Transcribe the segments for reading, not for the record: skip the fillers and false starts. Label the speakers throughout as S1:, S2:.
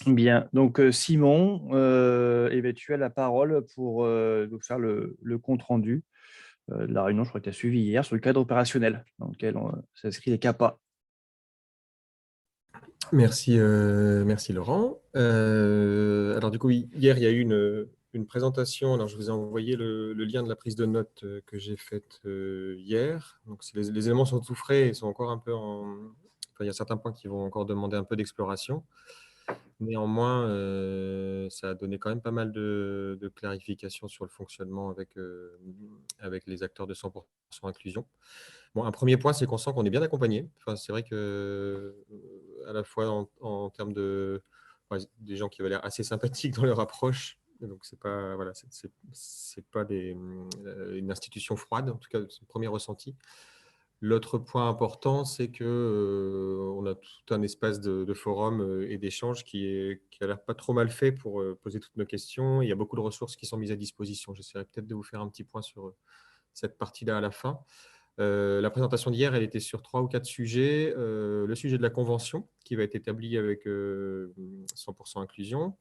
S1: Bien, donc Simon, eh bien, tu as la parole pour nous faire le compte-rendu de la réunion, je crois que tu as suivi hier, sur le cadre opérationnel dans lequel s'inscrit les CAPA.
S2: Merci, merci Laurent. Alors du coup, hier, il y a eu une présentation. Alors, je vous ai envoyé le lien de la prise de notes que j'ai faite hier. Donc, les éléments sont tout frais et sont encore un peu en... Enfin, il y a certains points qui vont encore demander un peu d'exploration. Néanmoins, ça a donné quand même pas mal de clarifications sur le fonctionnement avec les acteurs de 100% inclusion. Bon, un premier point, c'est qu'on sent qu'on est bien accompagné. Enfin, c'est vrai que, à la fois en termes des gens qui avaient l'air assez sympathiques dans leur approche. Donc, c'est pas, voilà, c'est pas une institution froide, en tout cas, c'est le premier ressenti. L'autre point important, c'est que on a tout un espace de forum et d'échange qui a l'air pas trop mal fait pour poser toutes nos questions. Il y a beaucoup de ressources qui sont mises à disposition. J'essaierai peut-être de vous faire un petit point sur cette partie-là à la fin. La présentation d'hier, elle était sur 3 ou 4 sujets. Le sujet de la convention, qui va être établie avec 100% inclusion,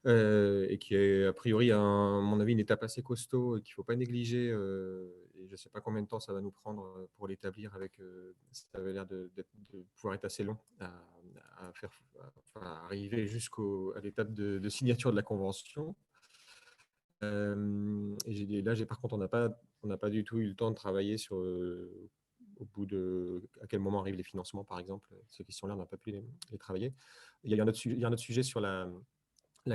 S2: et qui est a priori, à mon avis, une étape assez costaud et qu'il ne faut pas négliger. Et je ne sais pas combien de temps ça va nous prendre pour l'établir. Ça avait l'air de pouvoir être assez long à arriver à l'étape de signature de la convention. Et là, par contre, on n'a pas du tout eu le temps de travailler sur au bout de à quel moment arrivent les financements, par exemple. Ces questions-là, on n'a pas pu les travailler. Il y a un autre sujet sur la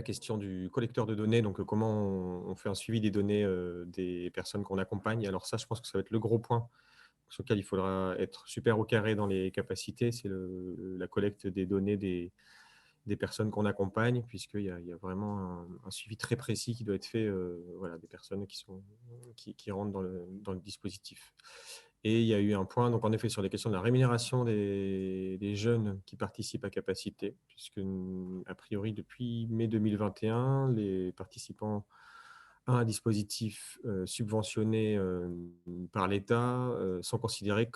S2: question du collecteur de données, donc comment on fait un suivi des données des personnes qu'on accompagne. Alors ça, je pense que ça va être le gros point sur lequel il faudra être super au carré dans les capacités, c'est la collecte des données des personnes qu'on accompagne, puisqu'il y a vraiment un suivi très précis qui doit être fait voilà, des personnes qui rentrent dans le dispositif. Et il y a eu un point, donc en effet, sur les questions de la rémunération des jeunes qui participent à Capacité, puisque, a priori, depuis mai 2021, les participants à un dispositif subventionné par l'État sont considérés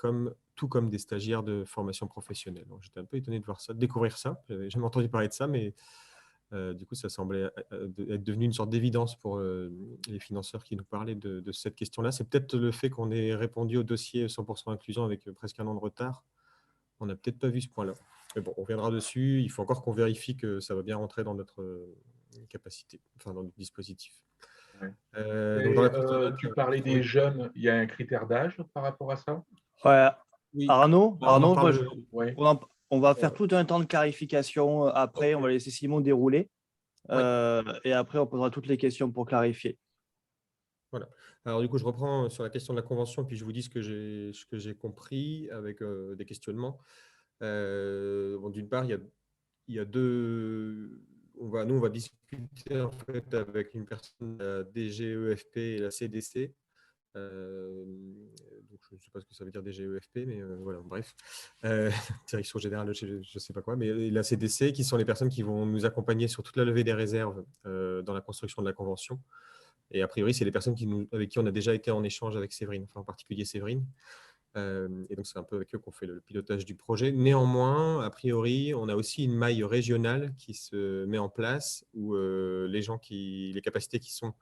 S2: tout comme des stagiaires de formation professionnelle. Donc, j'étais un peu étonné de voir ça, de découvrir ça. Je n'avais jamais entendu parler de ça, mais du coup, ça semblait être devenu une sorte d'évidence pour les financeurs qui nous parlaient de cette question-là. C'est peut-être le fait qu'on ait répondu au dossier 100% inclusion avec presque un an de retard. On n'a peut-être pas vu ce point-là. Mais bon, on reviendra dessus. Il faut encore qu'on vérifie que ça va bien rentrer dans notre capacité, enfin dans notre dispositif.
S3: Ouais.
S2: Donc dans
S3: Et,
S2: la prise de notes,
S3: tu parlais des
S2: oui.
S3: jeunes, il y a un critère d'âge par rapport à ça?
S1: Ouais,
S2: Oui,
S1: Arnaud,
S2: là, on en
S1: moi,
S2: parle.
S3: Oui.
S1: on va faire tout un temps de clarification après. On va laisser Simon dérouler
S2: Oui,
S1: et après, on posera toutes les questions pour clarifier.
S2: voilà. Alors du coup, je reprends sur la question de la convention, puis je vous dis ce que j'ai compris avec des questionnements. Bon, d'une part, il y a deux. Nous, on va discuter en fait avec une personne de la DGEFP et la CDC. Donc, je ne sais pas ce que ça veut dire DGEFP, mais voilà, bref. Direction générale, je ne sais pas quoi, mais la CDC, qui sont les personnes qui vont nous accompagner sur toute la levée des réserves dans la construction de la convention. Et a priori, c'est les personnes avec qui on a déjà été en échange avec Séverine, enfin en particulier Séverine. Et donc, c'est un peu avec eux qu'on fait le pilotage du projet. Néanmoins, a priori, on a aussi une maille régionale qui se met en place où les capacités qui sont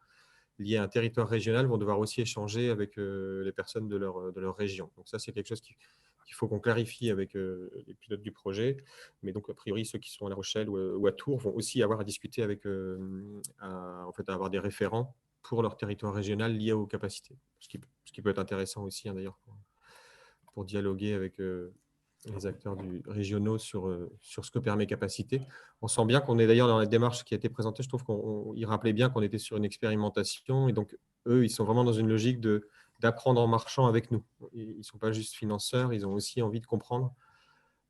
S2: liées à un territoire régional vont devoir aussi échanger avec les personnes de leur région. Donc ça, c'est quelque chose qu'il faut qu'on clarifie avec les pilotes du projet. Mais donc, a priori, ceux qui sont à La Rochelle ou à Tours vont aussi avoir à discuter avec, en fait, à avoir des référents pour leur territoire régional lié aux capacités. Ce qui peut être intéressant aussi, hein, d'ailleurs, pour dialoguer avec les acteurs régionaux sur ce que permet Capacité. On sent bien qu'on est d'ailleurs dans la démarche qui a été présentée, je trouve qu'il rappelait bien qu'on était sur une expérimentation et donc eux, ils sont vraiment dans une logique d'apprendre en marchant avec nous. Ils ne sont pas juste financeurs, ils ont aussi envie de comprendre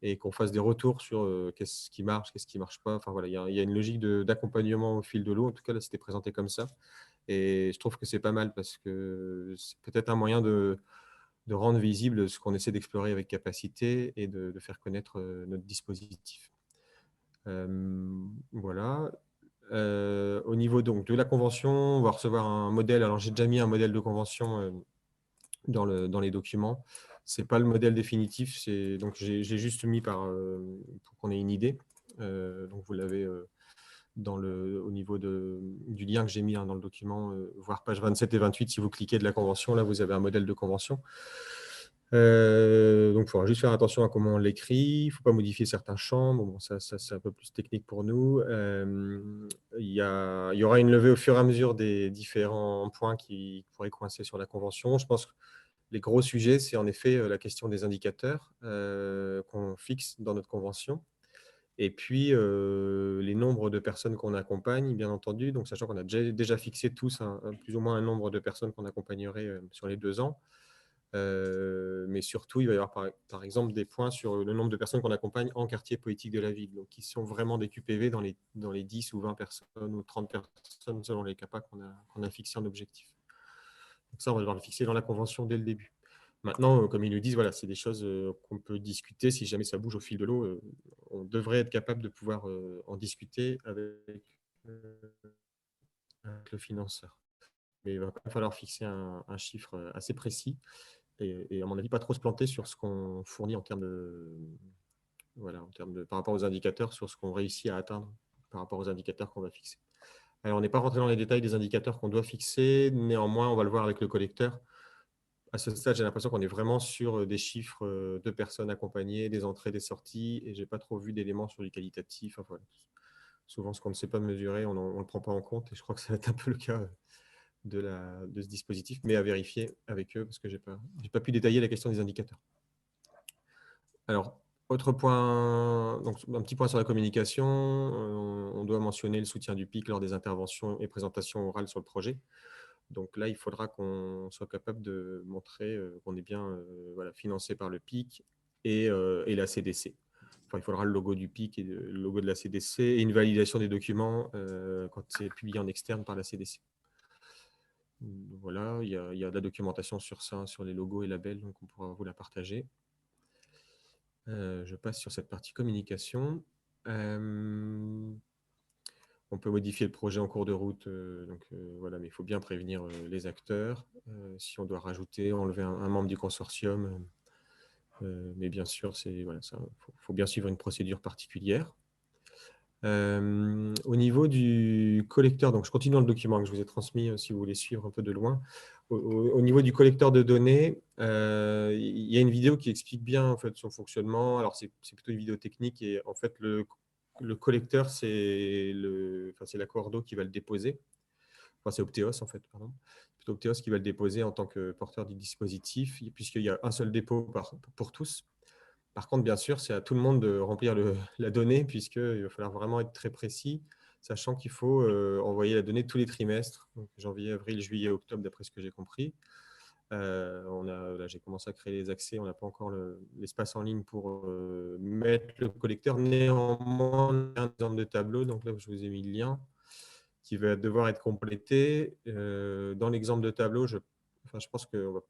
S2: et qu'on fasse des retours sur qu'est-ce qui marche, qu'est-ce qui ne marche pas. Enfin, voilà, il y a une logique d'accompagnement au fil de l'eau. En tout cas, là, c'était présenté comme ça. Et je trouve que c'est pas mal parce que c'est peut-être un moyen de rendre visible ce qu'on essaie d'explorer avec Capacité et de faire connaître notre dispositif. Voilà. Au niveau donc, de la convention, on va recevoir un modèle. Alors, j'ai déjà mis un modèle de convention dans les documents. Ce n'est pas le modèle définitif. Donc, j'ai juste mis pour qu'on ait une idée. Donc, vous l'avez au niveau du lien que j'ai mis dans le document, voir page 27 et 28. Si vous cliquez de la convention, là, vous avez un modèle de convention. Donc, il faudra juste faire attention à comment on l'écrit. Il ne faut pas modifier certains champs. Bon, ça c'est un peu plus technique pour nous. Il y aura une levée au fur et à mesure des différents points qui pourraient coincer sur la convention. Je pense que les gros sujets, c'est en effet la question des indicateurs qu'on fixe dans notre convention. Et puis, les nombres de personnes qu'on accompagne, bien entendu. Donc, sachant qu'on a déjà fixé tous plus ou moins un nombre de personnes qu'on accompagnerait sur les 2 ans. Mais surtout, il va y avoir par exemple des points sur le nombre de personnes qu'on accompagne en quartier politique de la ville, donc qui sont vraiment des QPV dans les 10 ou 20 personnes ou 30 personnes selon les CAPA qu'on a fixé en objectif. Donc ça, on va devoir le fixer dans la convention dès le début. Maintenant, comme ils le disent, voilà, c'est des choses qu'on peut discuter. Si jamais ça bouge au fil de l'eau, on devrait être capable de pouvoir en discuter avec le financeur. Mais il va quand même falloir fixer un chiffre assez précis et à mon avis, pas trop se planter sur ce qu'on fournit en termes par rapport aux indicateurs, sur ce qu'on réussit à atteindre par rapport aux indicateurs qu'on va fixer. Alors, on n'est pas rentré dans les détails des indicateurs qu'on doit fixer. Néanmoins, on va le voir avec le collecteur. À ce stade, j'ai l'impression qu'on est vraiment sur des chiffres de personnes accompagnées, des entrées, des sorties, et je n'ai pas trop vu d'éléments sur du qualitatif. Enfin, voilà. Souvent, ce qu'on ne sait pas mesurer, on ne le prend pas en compte, et je crois que ça va être un peu le cas de ce dispositif, mais à vérifier avec eux, parce que je n'ai pas pu détailler la question des indicateurs. Alors, autre point, donc un petit point sur la communication. On doit mentionner le soutien du PIC lors des interventions et présentations orales sur le projet. Donc là, il faudra qu'on soit capable de montrer qu'on est bien financé par le PIC et la CDC. Enfin, il faudra le logo du PIC et le logo de la CDC et une validation des documents quand c'est publié en externe par la CDC. Voilà, il y a de la documentation sur ça, sur les logos et labels, donc on pourra vous la partager. Je passe sur cette partie communication. On peut modifier le projet en cours de route, voilà, mais il faut bien prévenir les acteurs. Si on doit rajouter, enlever un membre du consortium, mais bien sûr, faut bien suivre une procédure particulière. Au niveau du collecteur, donc je continue dans le document que je vous ai transmis si vous voulez suivre un peu de loin. Au niveau du collecteur de données, il y a une vidéo qui explique bien en fait, son fonctionnement. Alors, c'est plutôt une vidéo technique et en fait, le collecteur, c'est la Cordo qui va le déposer. Enfin, c'est Opteos en fait, pardon. Plutôt Opteos qui va le déposer en tant que porteur du dispositif, puisqu'il y a un seul dépôt pour tous. Par contre, bien sûr, c'est à tout le monde de remplir la donnée, puisqu'il va falloir vraiment être très précis, sachant qu'il faut envoyer la donnée tous les trimestres, donc janvier, avril, juillet, octobre, d'après ce que j'ai compris. Là, j'ai commencé à créer les accès, on n'a pas encore l'espace en ligne pour mettre le collecteur. Néanmoins, on a un exemple de tableau, donc là, je vous ai mis le lien, qui va devoir être complété. Dans l'exemple de tableau, je pense qu'on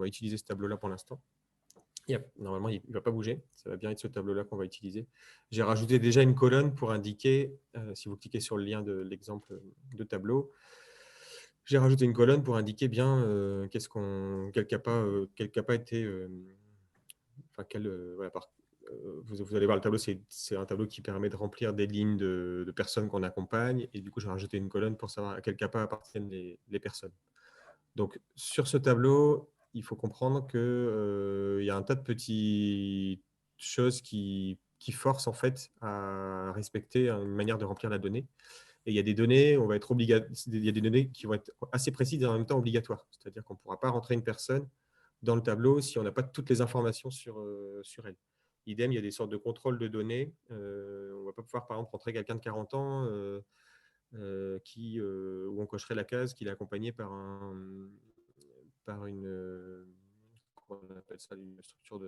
S2: va utiliser ce tableau-là pour l'instant. Normalement, il ne va pas bouger. Ça va bien être ce tableau-là qu'on va utiliser. J'ai rajouté déjà une colonne pour indiquer, si vous cliquez sur le lien de l'exemple de tableau, j'ai rajouté une colonne pour indiquer bien quel CAPA était. Vous allez voir le tableau, c'est un tableau qui permet de remplir des lignes de personnes qu'on accompagne. Et du coup, j'ai rajouté une colonne pour savoir à quel CAPA appartiennent les personnes. Donc, sur ce tableau, il faut comprendre qu'il y a un tas de petites choses qui forcent en fait à respecter une manière de remplir la donnée. Et il y a des données, il y a des données qui vont être assez précises et en même temps obligatoires. C'est-à-dire qu'on ne pourra pas rentrer une personne dans le tableau si on n'a pas toutes les informations sur elle. Idem, il y a des sortes de contrôles de données. On ne va pas pouvoir, par exemple, rentrer quelqu'un de 40 ans où on cocherait la case qu'il est accompagné par une, comment on appelle ça, une structure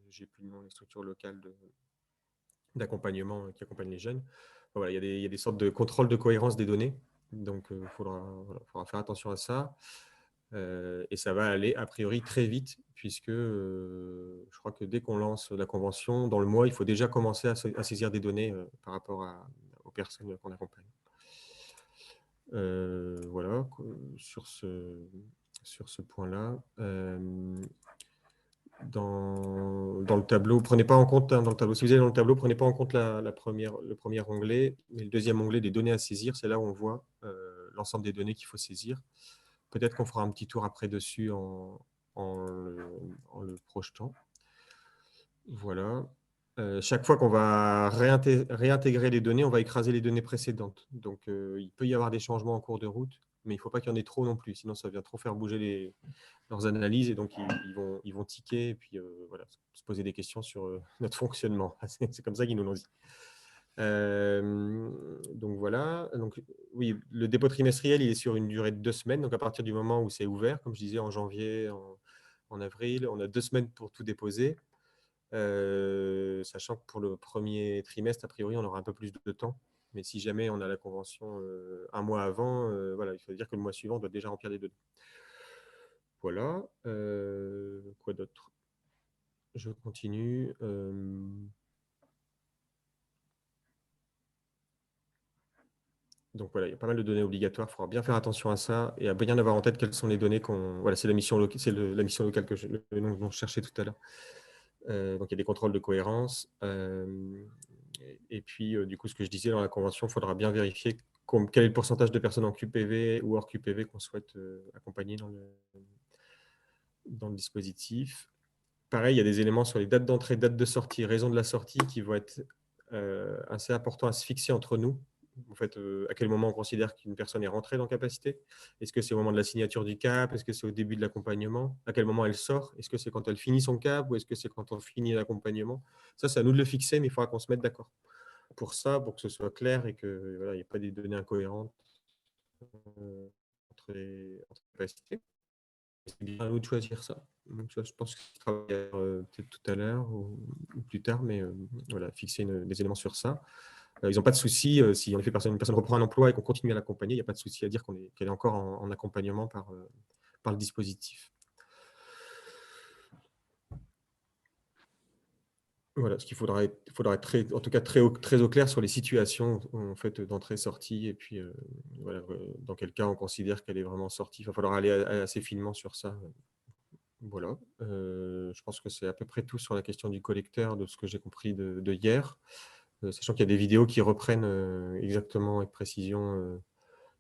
S2: j'ai plus le nom, une structure locale d'accompagnement qui accompagne les jeunes. Voilà, il y a des sortes de contrôle de cohérence des données, donc il faudra faire attention à ça. Et ça va aller a priori très vite, puisque je crois que dès qu'on lance la convention, dans le mois, il faut déjà commencer à saisir des données par rapport aux personnes qu'on accompagne. Voilà, sur ce point-là. dans le tableau. Prenez pas en compte dans le tableau. Si vous allez dans le tableau, prenez pas en compte le premier onglet, mais le deuxième onglet des données à saisir, c'est là où on voit l'ensemble des données qu'il faut saisir. Peut-être qu'on fera un petit tour après dessus en le projetant. Voilà. Chaque fois qu'on va réintégrer les données, on va écraser les données précédentes. Donc, il peut y avoir des changements en cours de route, mais il ne faut pas qu'il y en ait trop non plus, sinon ça vient trop faire bouger leurs analyses et donc ils vont tiquer et puis voilà, se poser des questions sur notre fonctionnement. C'est comme ça qu'ils nous l'ont dit. Donc voilà. Donc, oui, le dépôt trimestriel, il est sur une durée de 2 semaines. Donc, à partir du moment où c'est ouvert, comme je disais, en janvier, en avril, on a 2 semaines pour tout déposer. Sachant que pour le premier trimestre, a priori, on aura un peu plus de temps. Mais si jamais on a la convention un mois avant, voilà, il faut dire que le mois suivant, on doit déjà remplir les données. Voilà. Quoi d'autre? Je continue. Donc voilà, il y a pas mal de données obligatoires. Il faudra bien faire attention à ça et à bien avoir en tête quelles sont les données qu'on. Voilà, c'est la mission locale, la mission locale que le nom dont je cherchais tout à l'heure. Donc il y a des contrôles de cohérence. Et puis, du coup, ce que je disais dans la convention, il faudra bien vérifier quel est le pourcentage de personnes en QPV ou hors QPV qu'on souhaite accompagner dans le dispositif. Pareil, il y a des éléments sur les dates d'entrée, dates de sortie, raison de la sortie qui vont être assez importants à se fixer entre nous. En fait, à quel moment on considère qu'une personne est rentrée dans capacité? Est-ce que c'est au moment de la signature du CAP? Est-ce que c'est au début de l'accompagnement? À quel moment elle sort? Est-ce que c'est quand elle finit son CAP ou est-ce que c'est quand on finit l'accompagnement? Ça, c'est à nous de le fixer, mais il faudra qu'on se mette d'accord pour ça, pour que ce soit clair et qu'il n'y ait pas des données incohérentes entre les capacités. C'est bien à nous de choisir ça. Donc, ça, je pense que je travaille peut-être tout à l'heure ou plus tard, mais voilà, fixer des éléments sur ça. Ils n'ont pas de souci, si en effet une personne reprend un emploi et qu'on continue à l'accompagner, il n'y a pas de souci à dire qu'elle est encore en accompagnement par le dispositif. Voilà, ce qu'il faudra être en tout cas très au clair sur les situations en fait, d'entrée-sortie et puis voilà, dans quel cas on considère qu'elle est vraiment sortie. Il va falloir aller assez finement sur ça. Voilà, je pense que c'est à peu près tout sur la question du collecteur, de ce que j'ai compris de hier. Sachant qu'il y a des vidéos qui reprennent exactement avec précision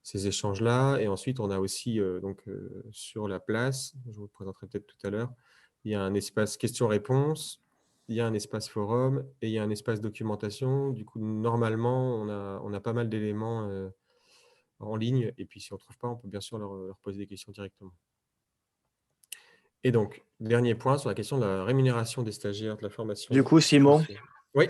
S2: ces échanges-là. Et ensuite, on a aussi donc, sur la place, je vous le présenterai peut-être tout à l'heure, il y a un espace questions-réponses, il y a un espace forum et il y a un espace documentation. Du coup, normalement, on a pas mal d'éléments en ligne. Et puis, si on ne trouve pas, on peut bien sûr leur poser des questions directement. Et donc, dernier point sur la question de la rémunération des stagiaires, de la formation.
S1: Du coup, Simon,
S2: oui.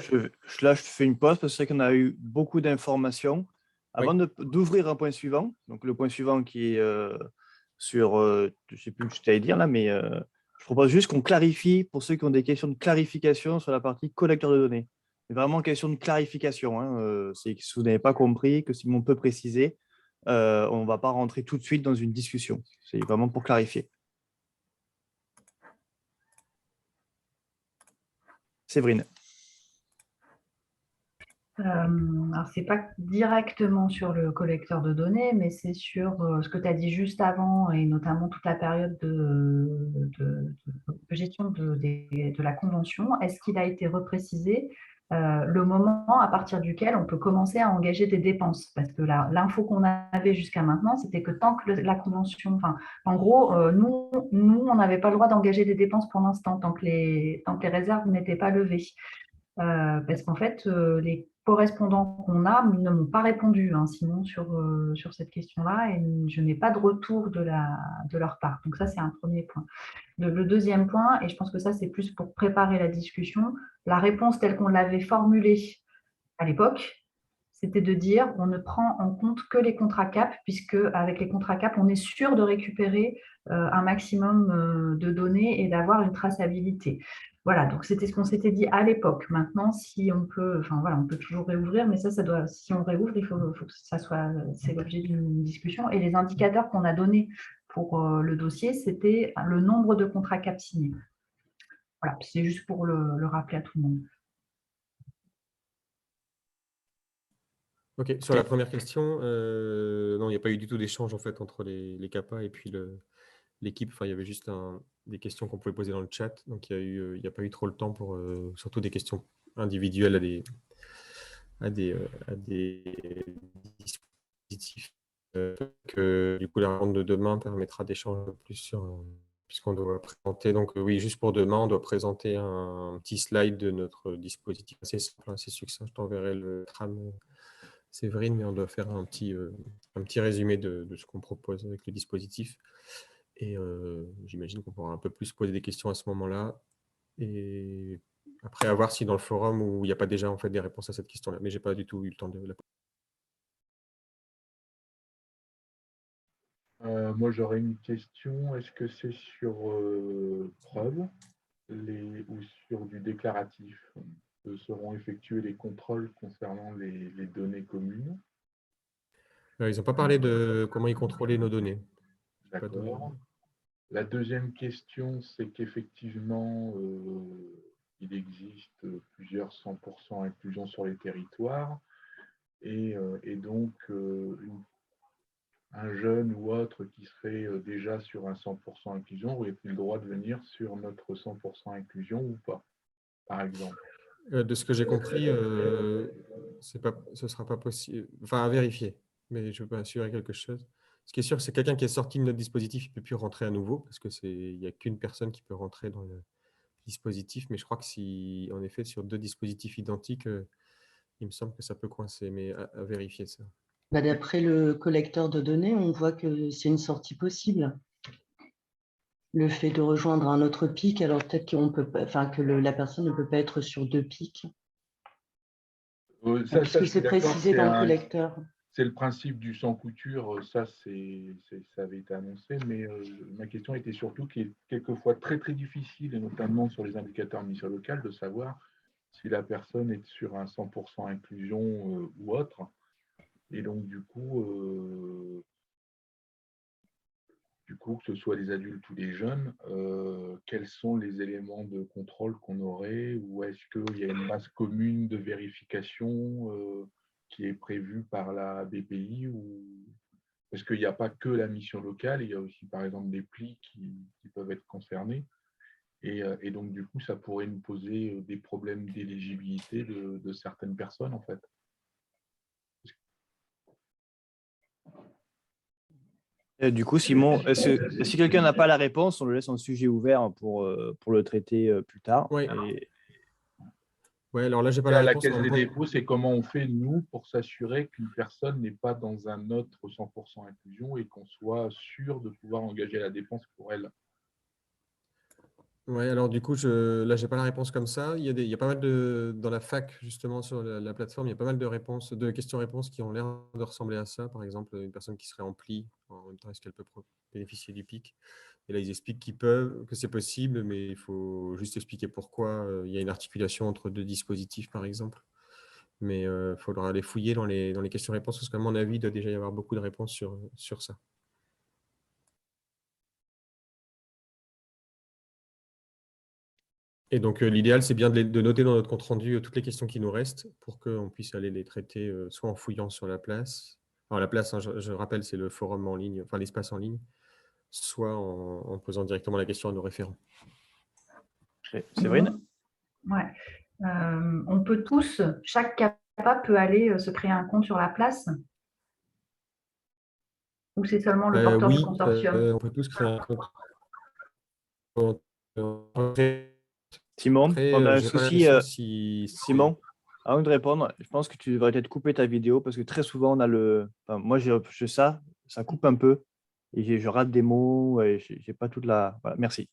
S1: Là, je fais une pause parce que c'est vrai qu'on a eu beaucoup d'informations. Avant
S2: Oui.
S1: d'ouvrir un point suivant, donc le point suivant qui est sur, je ne sais plus ce que tu allais dire là, mais je propose juste qu'on clarifie pour ceux qui ont des questions de clarification sur la partie collecteur de données. C'est vraiment question de clarification. Hein, c'est que si vous n'avez pas compris, que Simon peut préciser, on ne va pas rentrer tout de suite dans une discussion. C'est vraiment pour clarifier. Séverine.
S4: Alors, ce n'est pas directement sur le collecteur de données, mais c'est sur ce que tu as dit juste avant, et notamment toute la période de gestion de la convention. Est-ce qu'il a été reprécisé le moment à partir duquel on peut commencer à engager des dépenses? Parce que l'info qu'on avait jusqu'à maintenant, c'était que tant que la convention… en gros, nous, on n'avait pas le droit d'engager des dépenses pour l'instant, tant que les réserves n'étaient pas levées. Parce qu'en fait, les correspondants qu'on a ne m'ont pas répondu, hein, Simon, sur cette question-là, et je n'ai pas de retour de leur part. Donc ça, c'est un premier point. Le deuxième point, et je pense que ça, c'est plus pour préparer la discussion, la réponse telle qu'on l'avait formulée à l'époque, c'était de dire on ne prend en compte que les contrats CAP, puisque avec les contrats CAP, on est sûr de récupérer un maximum de données et d'avoir une traçabilité. Voilà, donc c'était ce qu'on s'était dit à l'époque. Maintenant, si on peut, on peut toujours réouvrir, mais si on réouvre, il faut que ça soit, c'est l'objet d'une discussion. Et les indicateurs qu'on a donnés pour le dossier, c'était le nombre de contrats CAP signés. Voilà, c'est juste pour le rappeler à tout le monde.
S2: Ok, sur la première question, non, il n'y a pas eu du tout d'échange en fait entre les CAPA et puis l'équipe. Enfin, il y avait juste des questions qu'on pouvait poser dans le chat. Donc, il n'y a pas eu trop le temps pour surtout des questions individuelles à des dispositifs. Que du coup, la rencontre de demain permettra d'échanger plus sur, puisqu'on doit présenter. Donc, oui, juste pour demain, on doit présenter un petit slide de notre dispositif assez simple, assez succinct. Je t'enverrai le tram, Séverine, mais on doit faire un petit résumé de ce qu'on propose avec le dispositif. Et j'imagine qu'on pourra un peu plus poser des questions à ce moment-là. Et après, à voir si dans le forum où il n'y a pas déjà en fait, des réponses à cette question-là. Mais je n'ai pas du tout eu le temps de la poser.
S3: Moi, j'aurais une question. Est-ce que c'est sur preuve ou sur du déclaratif que seront effectués les contrôles concernant les données communes?
S2: Ils n'ont pas parlé de comment ils contrôlaient nos données.
S3: D'accord. La deuxième question, c'est qu'effectivement, il existe plusieurs 100% inclusion sur les territoires. Et donc, un jeune ou autre qui serait déjà sur un 100% inclusion aurait-il le droit de venir sur notre 100% inclusion ou pas, par exemple?
S2: De ce que j'ai compris, ce ne sera pas possible. Enfin, à vérifier, mais je peux assurer quelque chose. Ce qui est sûr, c'est quelqu'un qui est sorti de notre dispositif, il ne peut plus rentrer à nouveau, parce qu'il n'y a qu'une personne qui peut rentrer dans le dispositif. Mais je crois que si, en effet, sur 2 dispositifs identiques, il me semble que ça peut coincer, mais à vérifier ça.
S5: D'après le collecteur de données, on voit que c'est une sortie possible. Le fait de rejoindre un autre pic, alors peut-être que la personne ne peut pas être sur 2 pics.
S3: Ça,
S5: Puisque
S3: je
S5: c'est
S3: suis d'accord,
S5: précisé dans le collecteur.
S3: c'est le principe du sans couture, ça avait été annoncé, mais ma question était surtout qu'il est quelquefois très très difficile, et notamment sur les indicateurs mission locale, de savoir si la personne est sur un 100% inclusion ou autre. Et donc du coup, que ce soit les adultes ou les jeunes, quels sont les éléments de contrôle qu'on aurait, ou est-ce qu'il y a une base commune de vérification qui est prévue par la BPI, ou parce qu'il n'y a pas que la mission locale, il y a aussi par exemple des plis qui peuvent être concernés, et donc du coup ça pourrait nous poser des problèmes d'éligibilité de certaines personnes en fait.
S1: Du coup, Simon, si quelqu'un n'a pas la réponse, on le laisse en sujet ouvert pour le traiter plus tard.
S2: Oui.
S1: Et
S2: Ouais, alors là, je n'ai pas
S3: Et
S2: la
S3: à la
S2: réponse.
S3: Caisse des dépôts, c'est comment on fait, nous, pour s'assurer qu'une personne n'est pas dans un autre 100% inclusion et qu'on soit sûr de pouvoir engager la dépense pour elle.
S2: Ouais, alors du coup, là, je n'ai pas la réponse comme ça. Il y a pas mal dans la fac, justement, sur la plateforme, il y a pas mal de questions-réponses qui ont l'air de ressembler à ça. Par exemple, une personne qui serait en pli, en même temps, est-ce qu'elle peut bénéficier du PIC? Et là, ils expliquent que c'est possible, mais il faut juste expliquer pourquoi il y a une articulation entre 2 dispositifs, par exemple. Mais il faudra aller fouiller dans les questions-réponses, parce qu'à mon avis, il doit déjà y avoir beaucoup de réponses sur ça. Et donc, l'idéal, c'est bien de noter dans notre compte-rendu toutes les questions qui nous restent pour qu'on puisse aller les traiter soit en fouillant sur la place. Alors, la place, hein, je rappelle, c'est le forum en ligne, enfin l'espace en ligne, soit en posant directement la question à nos référents.
S1: Séverine?
S4: Ouais. On peut tous, chaque CAPA peut aller se créer un compte sur la place? Ou c'est seulement le porteur du consortium?
S2: On peut tous créer un compte.
S1: Simon,
S2: Après,
S1: on a un
S2: j'ai pas
S1: souci.
S2: l'impression
S1: Simon, avant de répondre, je pense que tu devrais peut-être couper ta vidéo parce que très souvent, on a moi, ça coupe un peu et je rate des mots et j'ai pas toute la. Voilà, merci.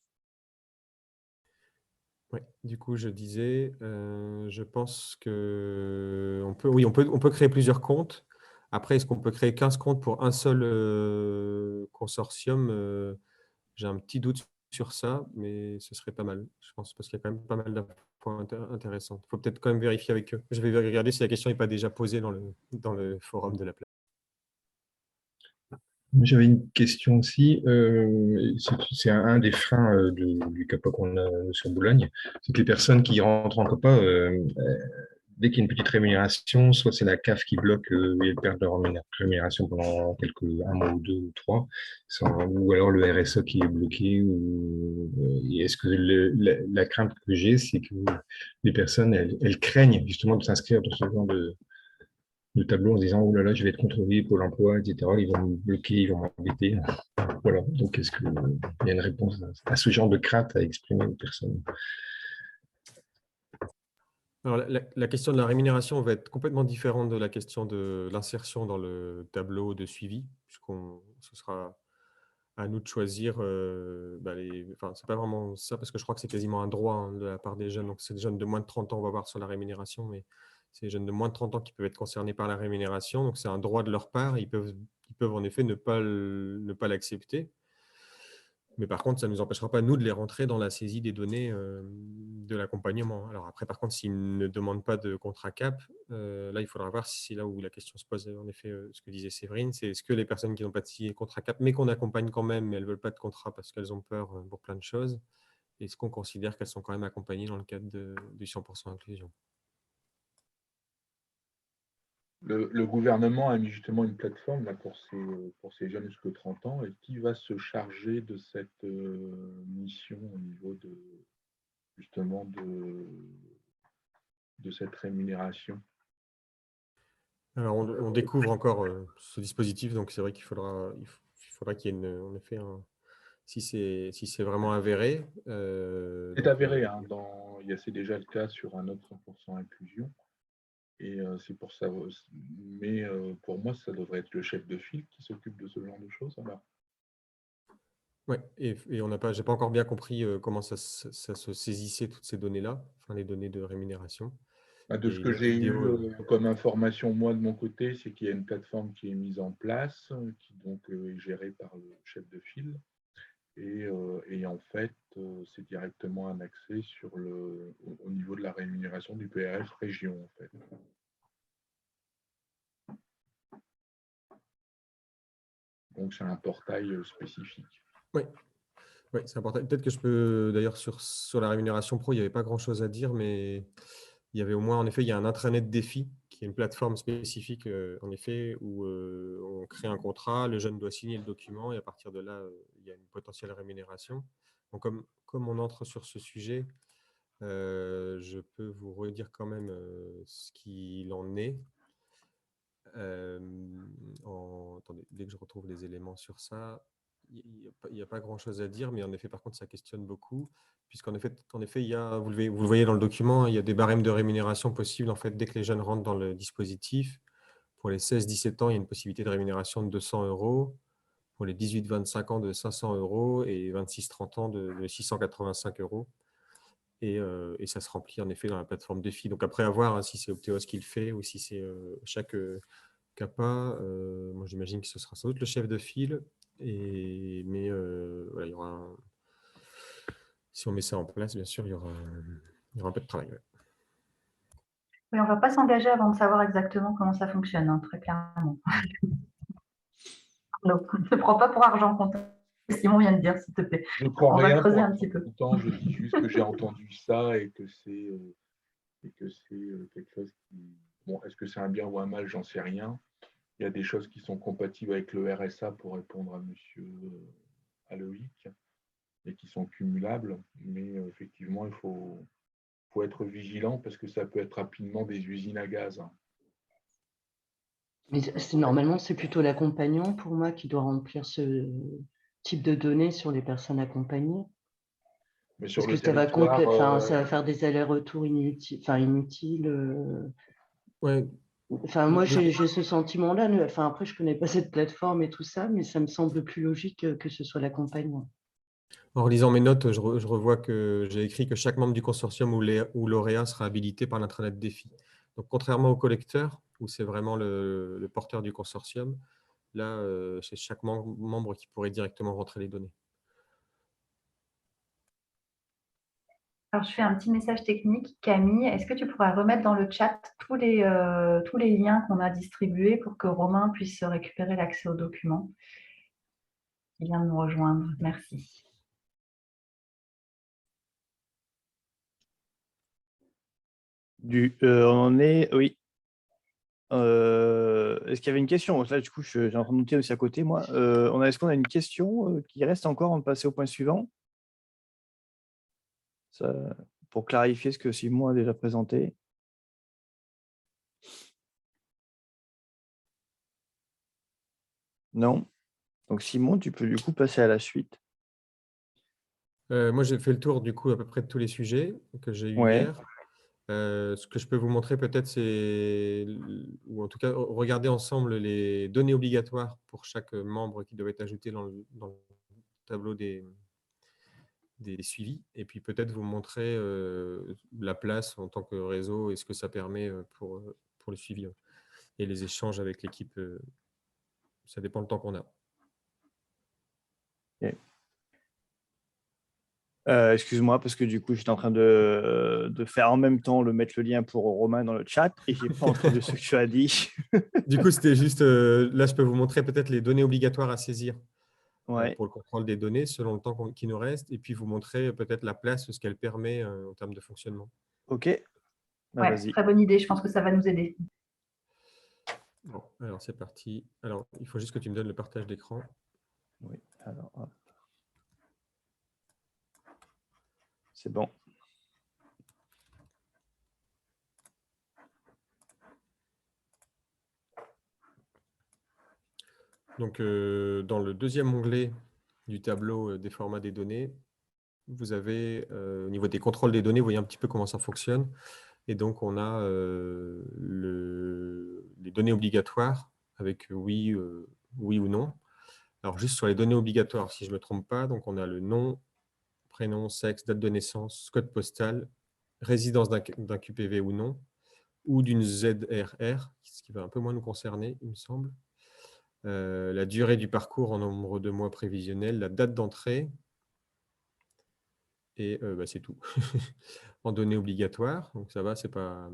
S2: Ouais, du coup, je disais, je pense que on peut créer plusieurs comptes. Après, est-ce qu'on peut créer 15 comptes pour un seul consortium? J'ai un petit doute sur ça, mais ce serait pas mal, je pense, parce qu'il y a quand même pas mal d'infos intéressantes. Il faut peut-être quand même vérifier avec eux. Je vais regarder si la question n'est pas déjà posée dans le forum de la plateforme.
S6: J'avais une question aussi. C'est un des freins du CAPA qu'on a sur Boulogne, c'est que les personnes qui rentrent en CAPA dès qu'il y a une petite rémunération, soit c'est la CAF qui bloque et ils perdent leur rémunération pendant un mois ou 2 ou 3, ou alors le RSA qui est bloqué. Est-ce que la crainte que j'ai, c'est que les personnes, elles craignent justement de s'inscrire dans ce genre de tableau en se disant, oh là là, je vais être contrôlé, Pôle emploi, etc. Ils vont me bloquer, ils vont m'embêter. Voilà. Donc, est-ce qu'il y a une réponse à ce genre de crainte à exprimer aux personnes?
S2: Alors, la question de la rémunération va être complètement différente de la question de l'insertion dans le tableau de suivi, ce sera à nous de choisir. Enfin, c'est pas vraiment ça, parce que je crois que c'est quasiment un droit, hein, de la part des jeunes. Donc, c'est des jeunes de moins de 30 ans, on va voir sur la rémunération, mais c'est les jeunes de moins de 30 ans qui peuvent être concernés par la rémunération. Donc, c'est un droit de leur part. Ils peuvent en effet ne pas l'accepter. Mais par contre, ça ne nous empêchera pas, nous, de les rentrer dans la saisie des données de l'accompagnement. Alors après, par contre, s'ils ne demandent pas de contrat CAP, là, il faudra voir si c'est là où la question se pose. En effet, ce que disait Séverine, c'est est-ce que les personnes qui n'ont pas de signé contrat CAP, mais qu'on accompagne quand même, mais elles ne veulent pas de contrat parce qu'elles ont peur pour plein de choses, est-ce qu'on considère qu'elles sont quand même accompagnées dans le cadre du 100% inclusion?
S3: Le gouvernement a mis justement une plateforme là, pour ces jeunes jusqu'à 30 ans, et qui va se charger de cette mission au niveau justement de cette rémunération?
S2: Alors, on découvre encore ce dispositif, donc c'est vrai qu'il faudra qu'il y ait en effet si c'est vraiment avéré.
S3: C'est avéré, hein, c'est déjà le cas sur un autre 100% inclusion. Et c'est pour ça. Mais pour moi, ça devrait être le chef de file qui s'occupe de ce genre de choses. Alors.
S2: Ouais, et j'ai pas encore bien compris comment ça se saisissait, toutes ces données-là, enfin les données de rémunération.
S3: De ce que j'ai eu comme information, moi, de mon côté, c'est qu'il y a une plateforme qui est mise en place, qui donc est gérée par le chef de file. Et en fait, c'est directement un accès au niveau de la rémunération du PRF région, en fait. Donc, c'est un portail spécifique.
S2: Oui, c'est important. Peut-être que je peux, d'ailleurs, sur la rémunération pro, il n'y avait pas grand-chose à dire, mais il y avait au moins, en effet, il y a un intranet défi, qui est une plateforme spécifique, en effet, où on crée un contrat, le jeune doit signer le document, et à partir de là, il y a une potentielle rémunération. Donc, comme on entre sur ce sujet, je peux vous redire quand même ce qu'il en est. Attendez, dès que je retrouve les éléments sur ça, il n'y a pas grand-chose à dire, mais en effet, par contre, ça questionne beaucoup, puisqu'en effet, il y a, vous le voyez dans le document, il y a des barèmes de rémunération possibles. En fait, dès que les jeunes rentrent dans le dispositif, pour les 16-17 ans, il y a une possibilité de rémunération de 200 €. Pour les 18-25 ans, de 500 € et 26-30 ans de 685 €. Et ça se remplit en effet dans la plateforme Défi. Donc après, à voir, hein, si c'est Opteos qui le fait ou si c'est chaque CAPA. Moi, j'imagine que ce sera sans doute le chef de file. Mais voilà, il y aura si on met ça en place, bien sûr, il y aura un peu de travail. Ouais.
S4: Oui, on ne va pas s'engager avant de savoir exactement comment ça fonctionne, hein, très clairement. Donc, ne prends pas pour argent comptant ce que Simon vient de dire, s'il te plaît.
S3: Je prends
S4: On va
S3: rien
S4: creuser
S3: pour
S4: un petit peu.
S3: je dis juste que j'ai entendu ça et que c'est quelque chose qui... Bon, est-ce que c'est un bien ou un mal? J'en sais rien. Il y a des choses qui sont compatibles avec le RSA, pour répondre à monsieur Aloïc, et qui sont cumulables. Mais effectivement, il faut être vigilant parce que ça peut être rapidement des usines à gaz.
S5: Mais normalement, c'est plutôt l'accompagnant, pour moi, qui doit remplir ce type de données sur les personnes accompagnées.
S3: Mais sur
S5: Parce
S3: le
S5: que ça va,
S3: territoire,
S5: ça va faire des allers-retours inutiles.
S2: Ouais.
S5: Enfin, moi, j'ai ce sentiment-là. Enfin, après, je ne connais pas cette plateforme et tout ça, mais ça me semble plus logique que ce soit l'accompagnant.
S2: En relisant mes notes, je revois que j'ai écrit que chaque membre du consortium ou lauréat sera habilité par l'intranet Défi. Donc, contrairement au collecteur, où c'est vraiment le porteur du consortium, là, c'est chaque membre qui pourrait directement rentrer les données.
S4: Alors, je fais un petit message technique. Camille, est-ce que tu pourrais remettre dans le chat tous les liens qu'on a distribués pour que Romain puisse récupérer l'accès aux documents? Il vient de nous rejoindre. Merci.
S1: On en est, oui. Est-ce qu'il y avait une question? Là, du coup, j'ai en train de noter aussi à côté, moi. Est-ce qu'on a une question qui reste encore avant de passer au point suivant? Ça, pour clarifier ce que Simon a déjà présenté. Non? Donc, Simon, tu peux du coup passer à la suite.
S2: Moi, j'ai fait le tour du coup à peu près de tous les sujets que j'ai eu
S1: Ouais.
S2: hier. Ce que je peux vous montrer peut-être, c'est, ou en tout cas, regarder ensemble les données obligatoires pour chaque membre qui doit être ajouté dans le tableau des suivis. Et puis peut-être vous montrer la place en tant que réseau et ce que ça permet pour le suivi et les échanges avec l'équipe. Ça dépend du temps qu'on a.
S1: Ok. Excuse-moi, parce que du coup, j'étais en train de faire en même temps mettre le lien pour Romain dans le chat et j'ai pas entendu ce que tu as dit.
S2: Du coup, c'était juste, là, je peux vous montrer peut-être les données obligatoires à saisir
S1: Ouais,
S2: pour le contrôle des données selon le temps qui nous reste, et puis vous montrer peut-être la place, ce qu'elle permet en termes de fonctionnement.
S1: ok. Bah,
S4: Ouais,
S1: vas-y.
S4: très bonne idée. Je pense que ça va nous aider.
S2: Bon, alors c'est parti. Alors, il faut juste que tu me donnes le partage d'écran.
S1: Oui, alors, hop. C'est bon.
S2: Donc, dans le deuxième onglet du tableau des formats des données, vous avez, au niveau des contrôles des données, vous voyez un petit peu comment ça fonctionne. Et donc, on a les données obligatoires avec oui ou non. Alors, juste sur les données obligatoires, si je ne me trompe pas, donc on a le nom, prénom, sexe, date de naissance, code postal, résidence d'un QPV ou non, ou d'une ZRR, ce qui va un peu moins nous concerner, il me semble. La durée du parcours en nombre de mois prévisionnels, la date d'entrée, et c'est tout. En données obligatoires, donc ça va, c'est pas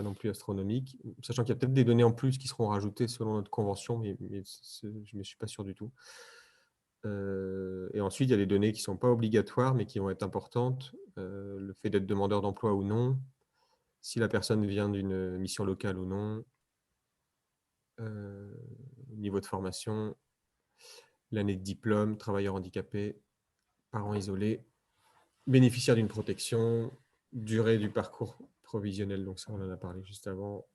S2: non plus astronomique, sachant qu'il y a peut-être des données en plus qui seront rajoutées selon notre convention, mais je ne me suis pas sûr du tout. Et ensuite, il y a des données qui ne sont pas obligatoires, mais qui vont être importantes. Le fait d'être demandeur d'emploi ou non, si la personne vient d'une mission locale ou non, niveau de formation, l'année de diplôme, travailleur handicapé, parent isolé, bénéficiaire d'une protection, durée du parcours provisionnel, donc ça on en a parlé juste avant,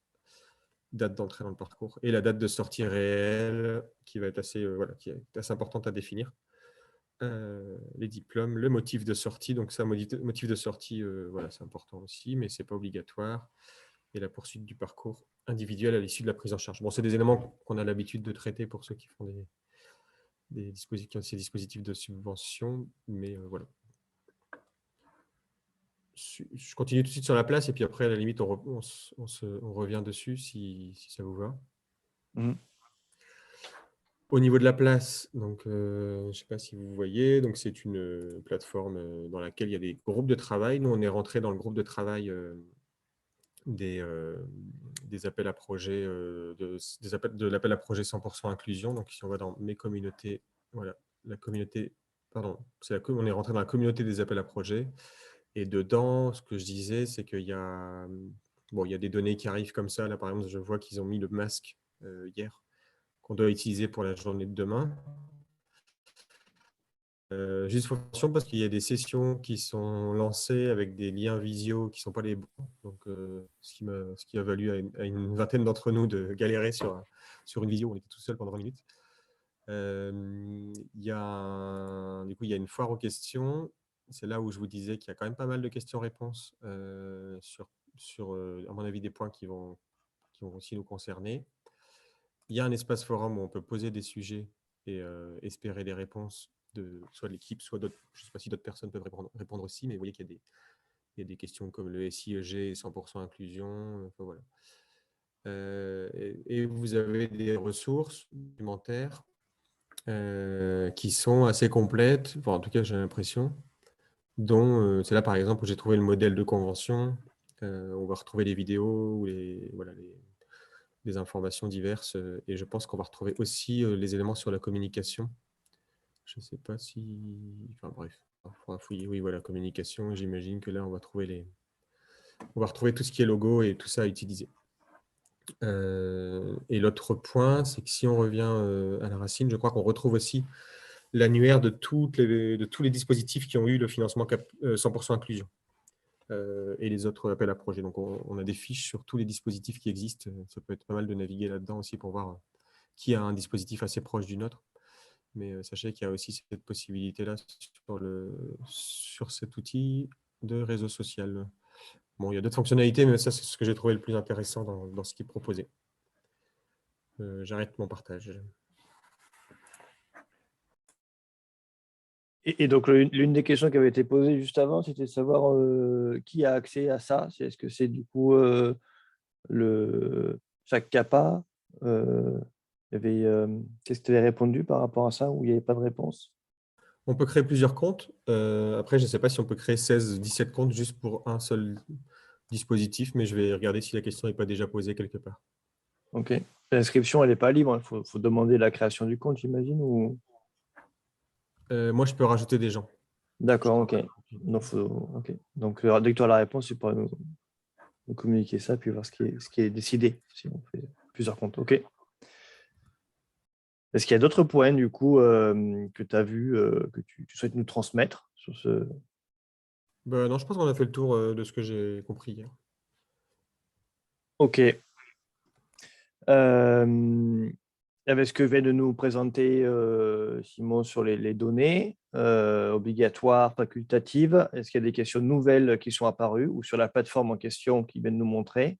S2: date d'entrée dans le parcours, et la date de sortie réelle qui va être qui est assez importante à définir. Les diplômes, le motif de sortie, donc ça, motif de sortie, c'est important aussi, mais ce n'est pas obligatoire, et la poursuite du parcours individuel à l'issue de la prise en charge. Bon, c'est des éléments qu'on a l'habitude de traiter pour ceux qui font ces dispositifs de subvention, mais voilà. Je continue tout de suite sur la place, et puis après, à la limite, on revient dessus si ça vous va. Au niveau de la place, donc, je ne sais pas si vous voyez, donc c'est une plateforme dans laquelle il y a des groupes de travail. Nous, on est rentré dans le groupe de travail des appels à projets, de l'appel à projet 100% inclusion. Donc, si on va dans mes communautés, voilà, la communauté, pardon, on est rentré dans la communauté des appels à projets. Et dedans, ce que je disais, c'est qu'il y a, il y a des données qui arrivent comme ça. Là, par exemple, je vois qu'ils ont mis le masque hier, qu'on doit utiliser pour la journée de demain. Juste pour attention, parce qu'il y a des sessions qui sont lancées avec des liens visio qui ne sont pas les bons. Donc, ce qui a valu à une vingtaine d'entre nous de galérer sur une visio où on était tout seul pendant 20 minutes. Du coup, il y a une foire aux questions. C'est là où je vous disais qu'il y a quand même pas mal de questions-réponses sur, à mon avis, des points qui vont aussi nous concerner. Il y a un espace forum où on peut poser des sujets et espérer des réponses de soit de l'équipe, soit d'autres. Je ne sais pas si d'autres personnes peuvent répondre aussi, mais vous voyez qu'il y a des questions comme le SIEG, 100% inclusion. Enfin, voilà. Et vous avez des ressources documentaires qui sont assez complètes, enfin, en tout cas j'ai l'impression, dont c'est là par exemple où j'ai trouvé le modèle de convention. On va retrouver les vidéos ou les informations diverses, et je pense qu'on va retrouver aussi les éléments sur la communication. Je ne sais pas si... Enfin bref, il faudra fouiller. Oui, voilà, communication. J'imagine que là, on va trouver On va retrouver tout ce qui est logo et tout ça à utiliser. Et l'autre point, c'est que si on revient à la racine, je crois qu'on retrouve aussi l'annuaire de tous les dispositifs qui ont eu le financement 100% inclusion et les autres appels à projets. Donc, on a des fiches sur tous les dispositifs qui existent. Ça peut être pas mal de naviguer là-dedans aussi pour voir qui a un dispositif assez proche du nôtre. Mais sachez qu'il y a aussi cette possibilité-là sur cet outil de réseau social. Bon, il y a d'autres fonctionnalités, mais ça, c'est ce que j'ai trouvé le plus intéressant dans ce qui est proposé. J'arrête mon partage.
S1: Et donc, l'une des questions qui avait été posée juste avant, c'était de savoir qui a accès à ça. Est-ce que c'est du coup chaque CAPA qu'est-ce que tu avais répondu par rapport à ça, ou il n'y avait pas de réponse?
S2: On peut créer plusieurs comptes. Après, je ne sais pas si on peut créer 16, 17 comptes juste pour un seul dispositif, mais je vais regarder si la question n'est pas déjà posée quelque part.
S1: Ok. L'inscription, elle n'est pas libre. Il faut demander la création du compte, j'imagine, ou...
S2: Moi, je peux rajouter des gens.
S1: D'accord, ok. Ok. Donc, dès que tu as la réponse, tu pourras nous communiquer ça, puis voir ce qui est décidé, si on fait plusieurs comptes. Ok. Est-ce qu'il y a d'autres points, du coup, que tu as vus, que tu souhaites nous transmettre sur ce...
S2: Non, je pense qu'on a fait le tour de ce que j'ai compris hier.
S1: Ok. Avec ce que vient de nous présenter Simon sur les données obligatoires, facultatives, est-ce qu'il y a des questions nouvelles qui sont apparues ou sur la plateforme en question qui vient de nous montrer?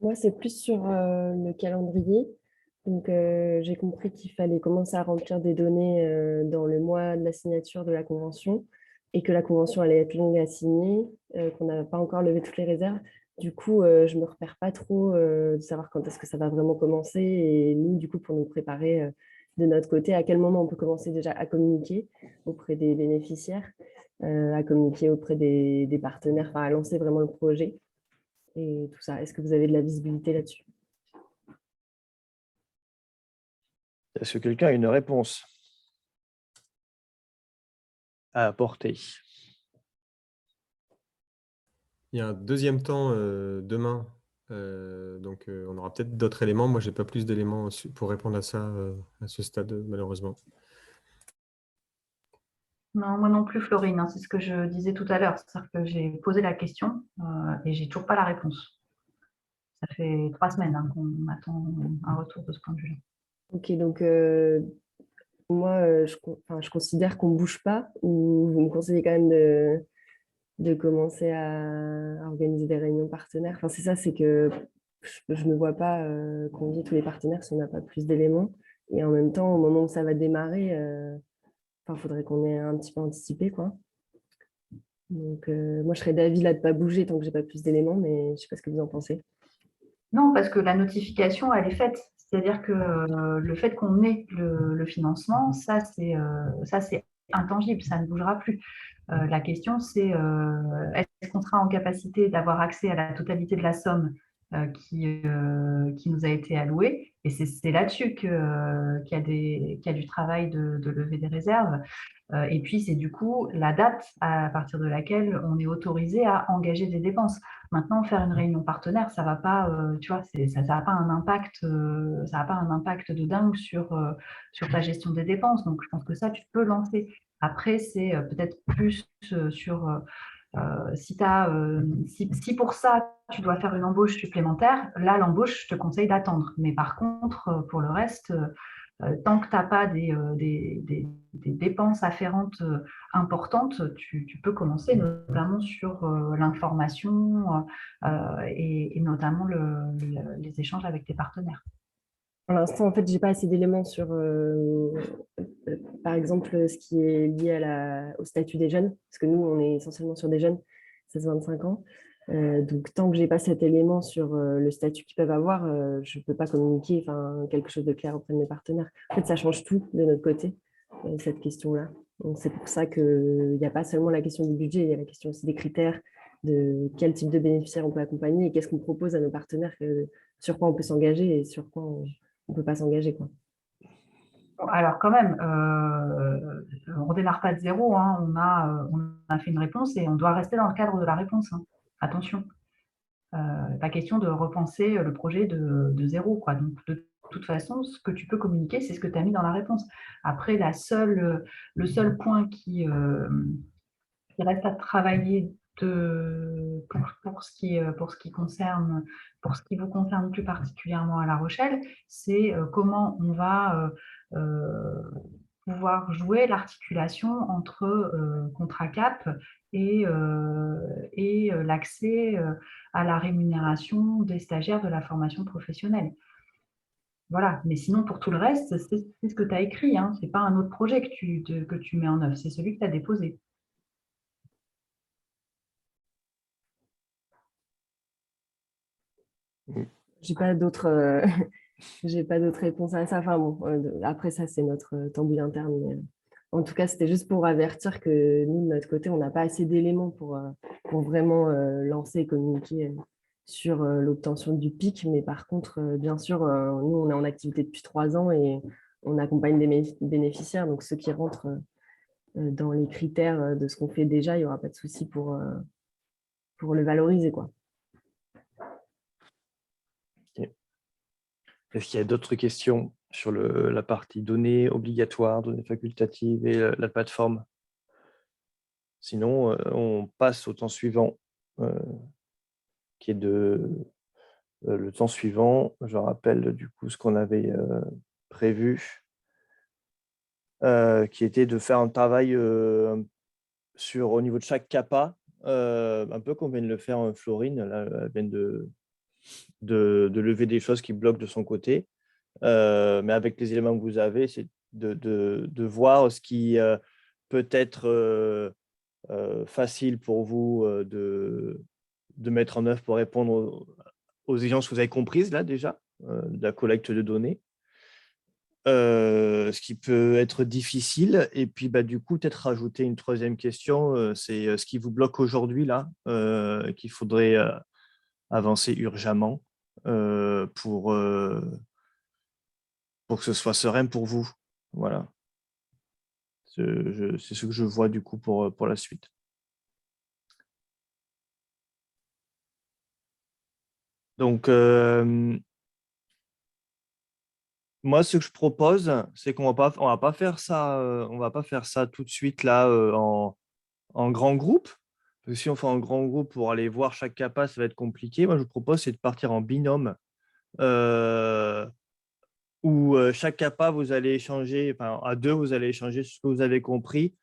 S7: Moi, c'est plus sur le calendrier. Donc, j'ai compris qu'il fallait commencer à remplir des données dans le mois de la signature de la convention et que la convention allait être longue à signer, qu'on n'a pas encore levé toutes les réserves. Du coup, je ne me repère pas trop de savoir quand est-ce que ça va vraiment commencer. Et nous, du coup, pour nous préparer de notre côté, à quel moment on peut commencer déjà à communiquer auprès des bénéficiaires, à communiquer auprès des partenaires, enfin, à lancer vraiment le projet et tout ça. Est-ce que vous avez de la visibilité là-dessus?
S1: Est-ce que quelqu'un a une réponse à apporter?
S2: Il y a un deuxième temps demain. Donc, on aura peut-être d'autres éléments. Moi, je n'ai pas plus d'éléments pour répondre à ça à ce stade, malheureusement.
S4: Non, moi non plus, Florine, hein, c'est ce que je disais tout à l'heure. C'est-à-dire que j'ai posé la question et j'ai toujours pas la réponse. Ça fait 3 semaines qu'on attend un retour de ce point de vue-là.
S7: Ok, donc moi, je considère qu'on ne bouge pas, ou vous me conseillez quand même de commencer à organiser des réunions partenaires. Enfin, c'est ça, c'est que je ne vois pas convier tous les partenaires si on n'a pas plus d'éléments. Et en même temps, au moment où ça va démarrer, il faudrait qu'on ait un petit peu anticipé, quoi. Donc, moi, je serais d'avis là de ne pas bouger tant que je n'ai pas plus d'éléments, mais je ne sais pas ce que vous en pensez.
S4: Non, parce que la notification, elle est faite. C'est-à-dire que le fait qu'on ait le financement, ça, c'est intangible, ça ne bougera plus. La question, c'est est-ce qu'on sera en capacité d'avoir accès à la totalité de la somme qui nous a été allouée? Et c'est là-dessus qu'il y a du travail de lever des réserves. Et puis, c'est du coup la date à partir de laquelle on est autorisé à engager des dépenses. Maintenant, faire une réunion partenaire, ça va pas, tu vois, ça n'a pas un impact, ça a pas un impact de dingue sur ta gestion des dépenses. Donc, je pense que ça, tu peux lancer. Après, c'est peut-être plus sur si pour ça, tu dois faire une embauche supplémentaire, là, l'embauche, je te conseille d'attendre. Mais par contre, pour le reste, tant que tu n'as pas des dépenses afférentes importantes, tu peux commencer notamment sur l'information et notamment les échanges avec tes partenaires.
S7: Pour l'instant, en fait, je n'ai pas assez d'éléments sur, par exemple, ce qui est lié au statut des jeunes, parce que nous, on est essentiellement sur des jeunes, 16-25 ans. Donc, tant que je n'ai pas cet élément sur le statut qu'ils peuvent avoir, je ne peux pas communiquer quelque chose de clair auprès de mes partenaires. En fait, ça change tout de notre côté, cette question-là. Donc, c'est pour ça qu'il n'y a pas seulement la question du budget, il y a la question aussi des critères, de quel type de bénéficiaires on peut accompagner et qu'est-ce qu'on propose à nos partenaires, sur quoi on peut s'engager et sur quoi on ne peut pas s'engager, quoi.
S4: Alors quand même, on ne démarre pas de zéro, hein. On a fait une réponse et on doit rester dans le cadre de la réponse, hein. Attention, pas question de repenser le projet de zéro, quoi. Donc de toute façon, ce que tu peux communiquer, c'est ce que tu as mis dans la réponse. Après, le seul point qui reste à travailler pour ce qui concerne, pour ce qui vous concerne plus particulièrement à La Rochelle, c'est comment on va pouvoir jouer l'articulation entre contrat CAP et l'accès à la rémunération des stagiaires de la formation professionnelle. Voilà, mais sinon pour tout le reste, c'est ce que tu as écrit, hein. Ce n'est pas un autre projet que tu mets en œuvre, c'est celui que tu as déposé.
S7: J'ai pas d'autres j'ai pas d'autres réponses à ça. Enfin bon, après ça, c'est notre tambouille interne. Mais, en tout cas, c'était juste pour avertir que nous, de notre côté, on n'a pas assez d'éléments pour vraiment lancer et communiquer sur l'obtention du PIC. Mais par contre, bien sûr, nous, on est en activité depuis 3 ans et on accompagne des bénéficiaires. Donc, ceux qui rentrent dans les critères de ce qu'on fait déjà, il n'y aura pas de souci pour le valoriser, quoi.
S1: Est-ce qu'il y a d'autres questions sur la partie données obligatoires, données facultatives et la plateforme? Sinon, on passe au temps suivant, qui est le temps suivant. Je rappelle du coup ce qu'on avait prévu, qui était de faire un travail au niveau de chaque CAPA, un peu comme vient de le faire Florine. Là, elle vient de lever des choses qui bloquent de son côté. Mais avec les éléments que vous avez, c'est de voir ce qui peut être facile pour vous de mettre en œuvre pour répondre aux exigences que vous avez comprises là déjà, de la collecte de données. Ce qui peut être difficile. Et puis, du coup, peut-être rajouter une troisième question, c'est ce qui vous bloque aujourd'hui là, qu'il faudrait avancer urgemment pour que ce soit serein pour vous. Voilà. C'est ce que je vois du coup pour la suite. Donc, moi, ce que je propose, c'est qu'on va pas faire ça, on va pas faire ça tout de suite là en grand groupe. Parce que si on fait un grand groupe pour aller voir chaque CAPA, ça va être compliqué. Moi, je vous propose, c'est de partir en binôme. Où chaque CAPA, vous allez échanger, enfin, à deux, vous allez échanger sur ce que vous avez compris,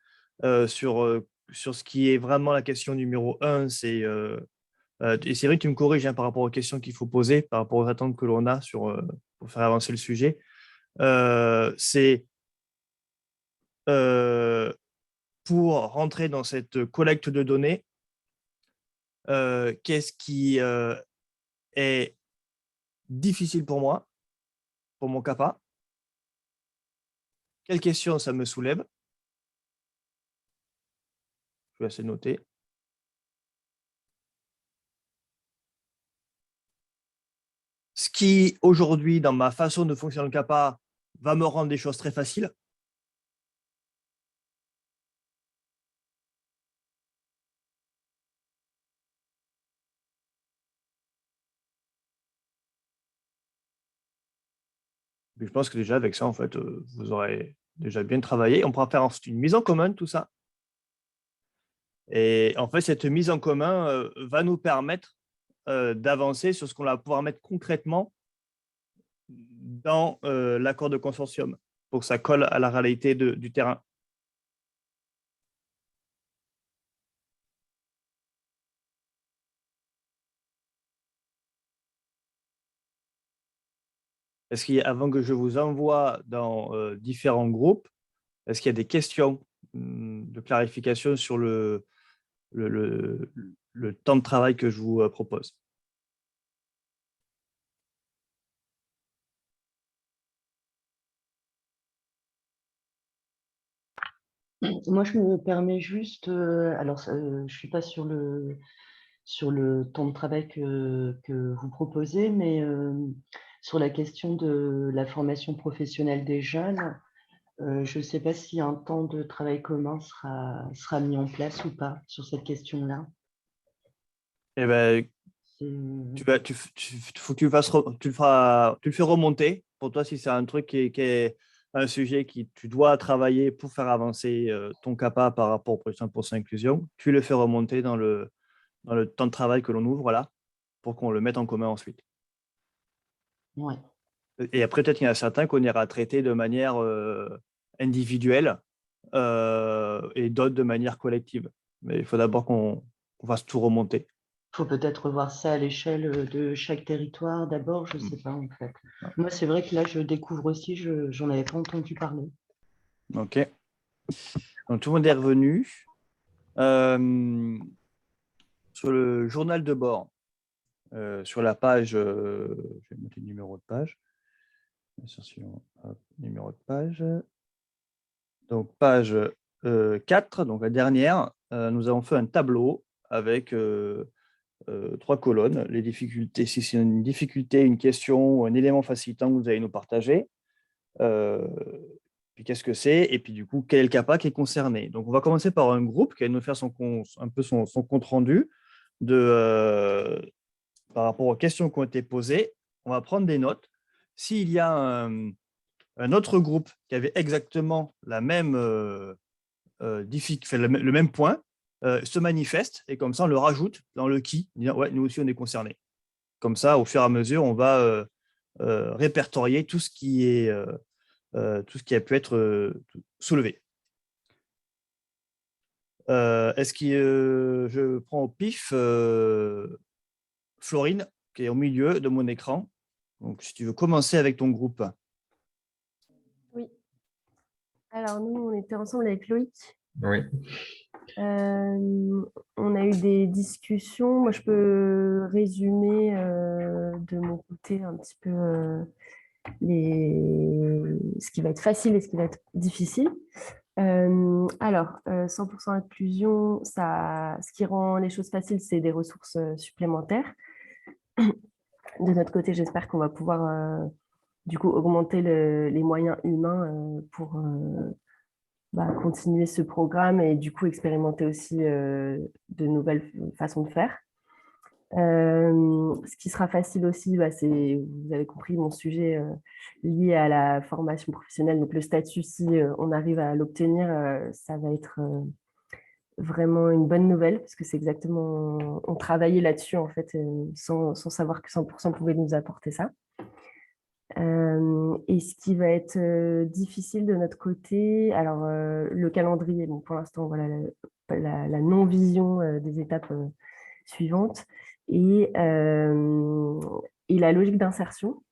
S1: sur ce qui est vraiment la question numéro 1. Et c'est vrai que tu me corriges par rapport aux questions qu'il faut poser, par rapport aux attentes que l'on a pour faire avancer le sujet. C'est pour rentrer dans cette collecte de données, qu'est-ce qui est difficile pour moi, pour mon CAPA? Quelles questions ça me soulève? Je vais essayer de noter. Ce qui, aujourd'hui, dans ma façon de fonctionner le CAPA, va me rendre des choses très faciles. Je pense que déjà, avec ça, en fait, vous aurez déjà bien travaillé. On pourra faire ensuite une mise en commun de tout ça. Et en fait, cette mise en commun va nous permettre d'avancer sur ce qu'on va pouvoir mettre concrètement dans l'accord de consortium pour que ça colle à la réalité du terrain. Avant que je vous envoie dans différents groupes, est-ce qu'il y a des questions de clarification sur le temps de travail que je vous propose?
S5: Moi, je me permets juste, alors je ne suis pas sur le temps de travail que vous proposez, mais sur la question de la formation professionnelle des jeunes, Je ne sais pas si un temps de travail commun sera mis en place ou pas sur cette question-là.
S1: Eh ben, faut que tu tu le fais remonter. Pour toi, si c'est un truc qui est un sujet tu dois travailler pour faire avancer ton CAPA par rapport au projet 100% inclusion, tu le fais remonter dans le temps de travail que l'on ouvre là, pour qu'on le mette en commun ensuite.
S5: Ouais.
S1: Et après, peut-être qu'il y en a certains qu'on ira traiter de manière individuelle et d'autres de manière collective. Mais il faut d'abord qu'on fasse tout remonter.
S5: Il faut peut-être revoir ça à l'échelle de chaque territoire d'abord, je ne sais pas en fait. Moi, c'est vrai que là, je découvre aussi, je n'en avais pas entendu parler.
S1: OK. Donc, tout le monde est revenu. Sur le journal de bord, sur la page, je vais mettre le numéro de page. Numéro de page. Donc, page 4, donc la dernière, nous avons fait un tableau avec 3 colonnes. Les difficultés, si c'est une difficulté, une question ou un élément facilitant que vous allez nous partager. Puis qu'est-ce que c'est? Et puis du coup, quel est le CAPA qui est concerné? Donc, on va commencer par un groupe qui va nous faire un peu son compte rendu par rapport aux questions qui ont été posées. On va prendre des notes. S'il y a un autre groupe qui avait exactement la même le même point, se manifeste et comme ça, on le rajoute dans le qui, dire ouais, nous aussi, on est concernés. Comme ça, au fur et à mesure, on va répertorier tout ce qui a pu être soulevé. Est-ce que je prends au pif Florine, qui est au milieu de mon écran. Donc, si tu veux commencer avec ton groupe.
S7: Oui. Alors, nous, on était ensemble avec Loïc.
S6: Oui.
S7: On a eu des discussions. Moi, je peux résumer de mon côté un petit peu ce qui va être facile et ce qui va être difficile. Alors, 100% inclusion, ce qui rend les choses faciles, c'est des ressources supplémentaires. De notre côté, j'espère qu'on va pouvoir du coup augmenter les moyens humains pour continuer ce programme et du coup expérimenter aussi de nouvelles façons de faire. Ce qui sera facile aussi, c'est, vous avez compris, mon sujet lié à la formation professionnelle. Donc le statut, si on arrive à l'obtenir, ça va être vraiment une bonne nouvelle parce que c'est exactement, on travaillait là-dessus en fait, sans savoir que 100% pouvait nous apporter ça. Et ce qui va être difficile de notre côté, alors le calendrier, bon, pour l'instant, voilà, la non-vision des étapes suivantes et la logique d'insertion.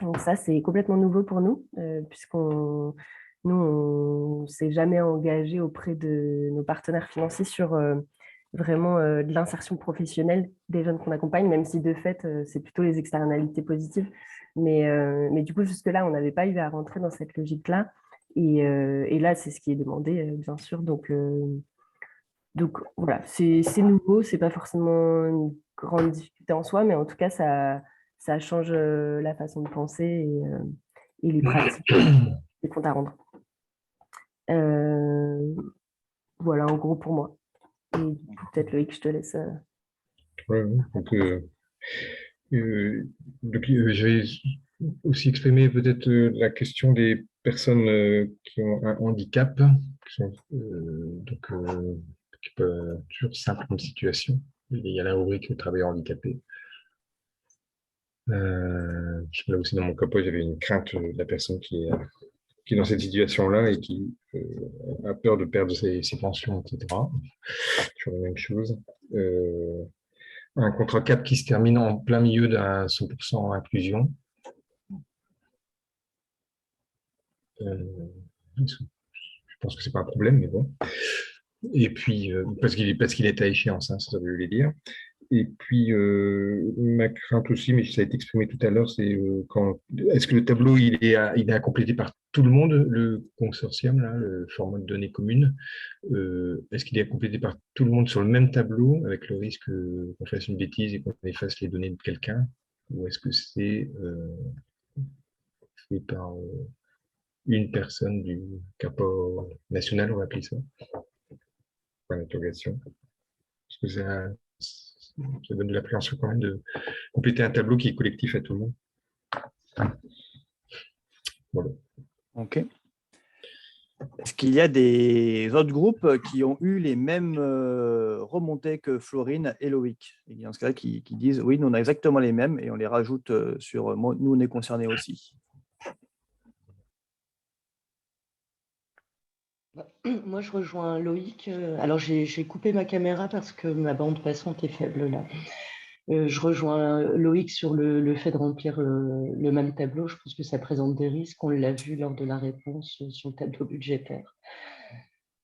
S7: Donc ça, c'est complètement nouveau pour nous, puisqu'on ne s'est jamais engagé auprès de nos partenaires financiers sur vraiment de l'insertion professionnelle des jeunes qu'on accompagne, même si de fait, c'est plutôt les externalités positives. Mais du coup, jusque-là, on n'avait pas eu à rentrer dans cette logique-là. Et là, c'est ce qui est demandé, bien sûr. Donc voilà, c'est nouveau, c'est pas forcément une grande difficulté en soi, mais en tout cas, ça change la façon de penser et les pratiques, les comptes à rendre. Voilà, en gros pour moi. Et peut-être Loïc, je te laisse.
S6: Ouais, je vais aussi exprimer peut-être la question des personnes qui ont un handicap, qui peuvent être toujours simple comme situation. Il y a la rubrique travailleurs handicapés. Là aussi, dans mon capot, j'avais une crainte de la personne qui est dans cette situation-là et qui a peur de perdre ses pensions, etc. Sur la même chose. Un contrat cap qui se termine en plein milieu d'un 100% inclusion. Je pense que c'est pas un problème, mais bon. Et puis, parce qu'il est à échéance, hein, ça veut dire. Et puis, ma crainte aussi, mais ça a été exprimé tout à l'heure, c'est est-ce que le tableau il est à compléter par tout le monde, le consortium, là, le format de données communes, est-ce qu'il est à compléter par tout le monde sur le même tableau, avec le risque qu'on fasse une bêtise et qu'on efface les données de quelqu'un, ou est-ce que c'est fait par une personne du CAPO national, on va appeler ça. Point d'interrogation. Parce que ça donne de l'appréhension quand même de compléter un tableau qui est collectif à tout le monde. Voilà.
S1: OK. Est-ce qu'il y a des autres groupes qui ont eu les mêmes remontées que Florine et Loïc? Et dans ce cas-là, qui disent oui, nous on a exactement les mêmes et on les rajoute sur nous, on est concernés aussi.
S5: Moi, je rejoins Loïc. Alors, j'ai coupé ma caméra parce que ma bande passante est faible là. Je rejoins Loïc sur le fait de remplir le même tableau. Je pense que ça présente des risques. On l'a vu lors de la réponse sur le tableau budgétaire.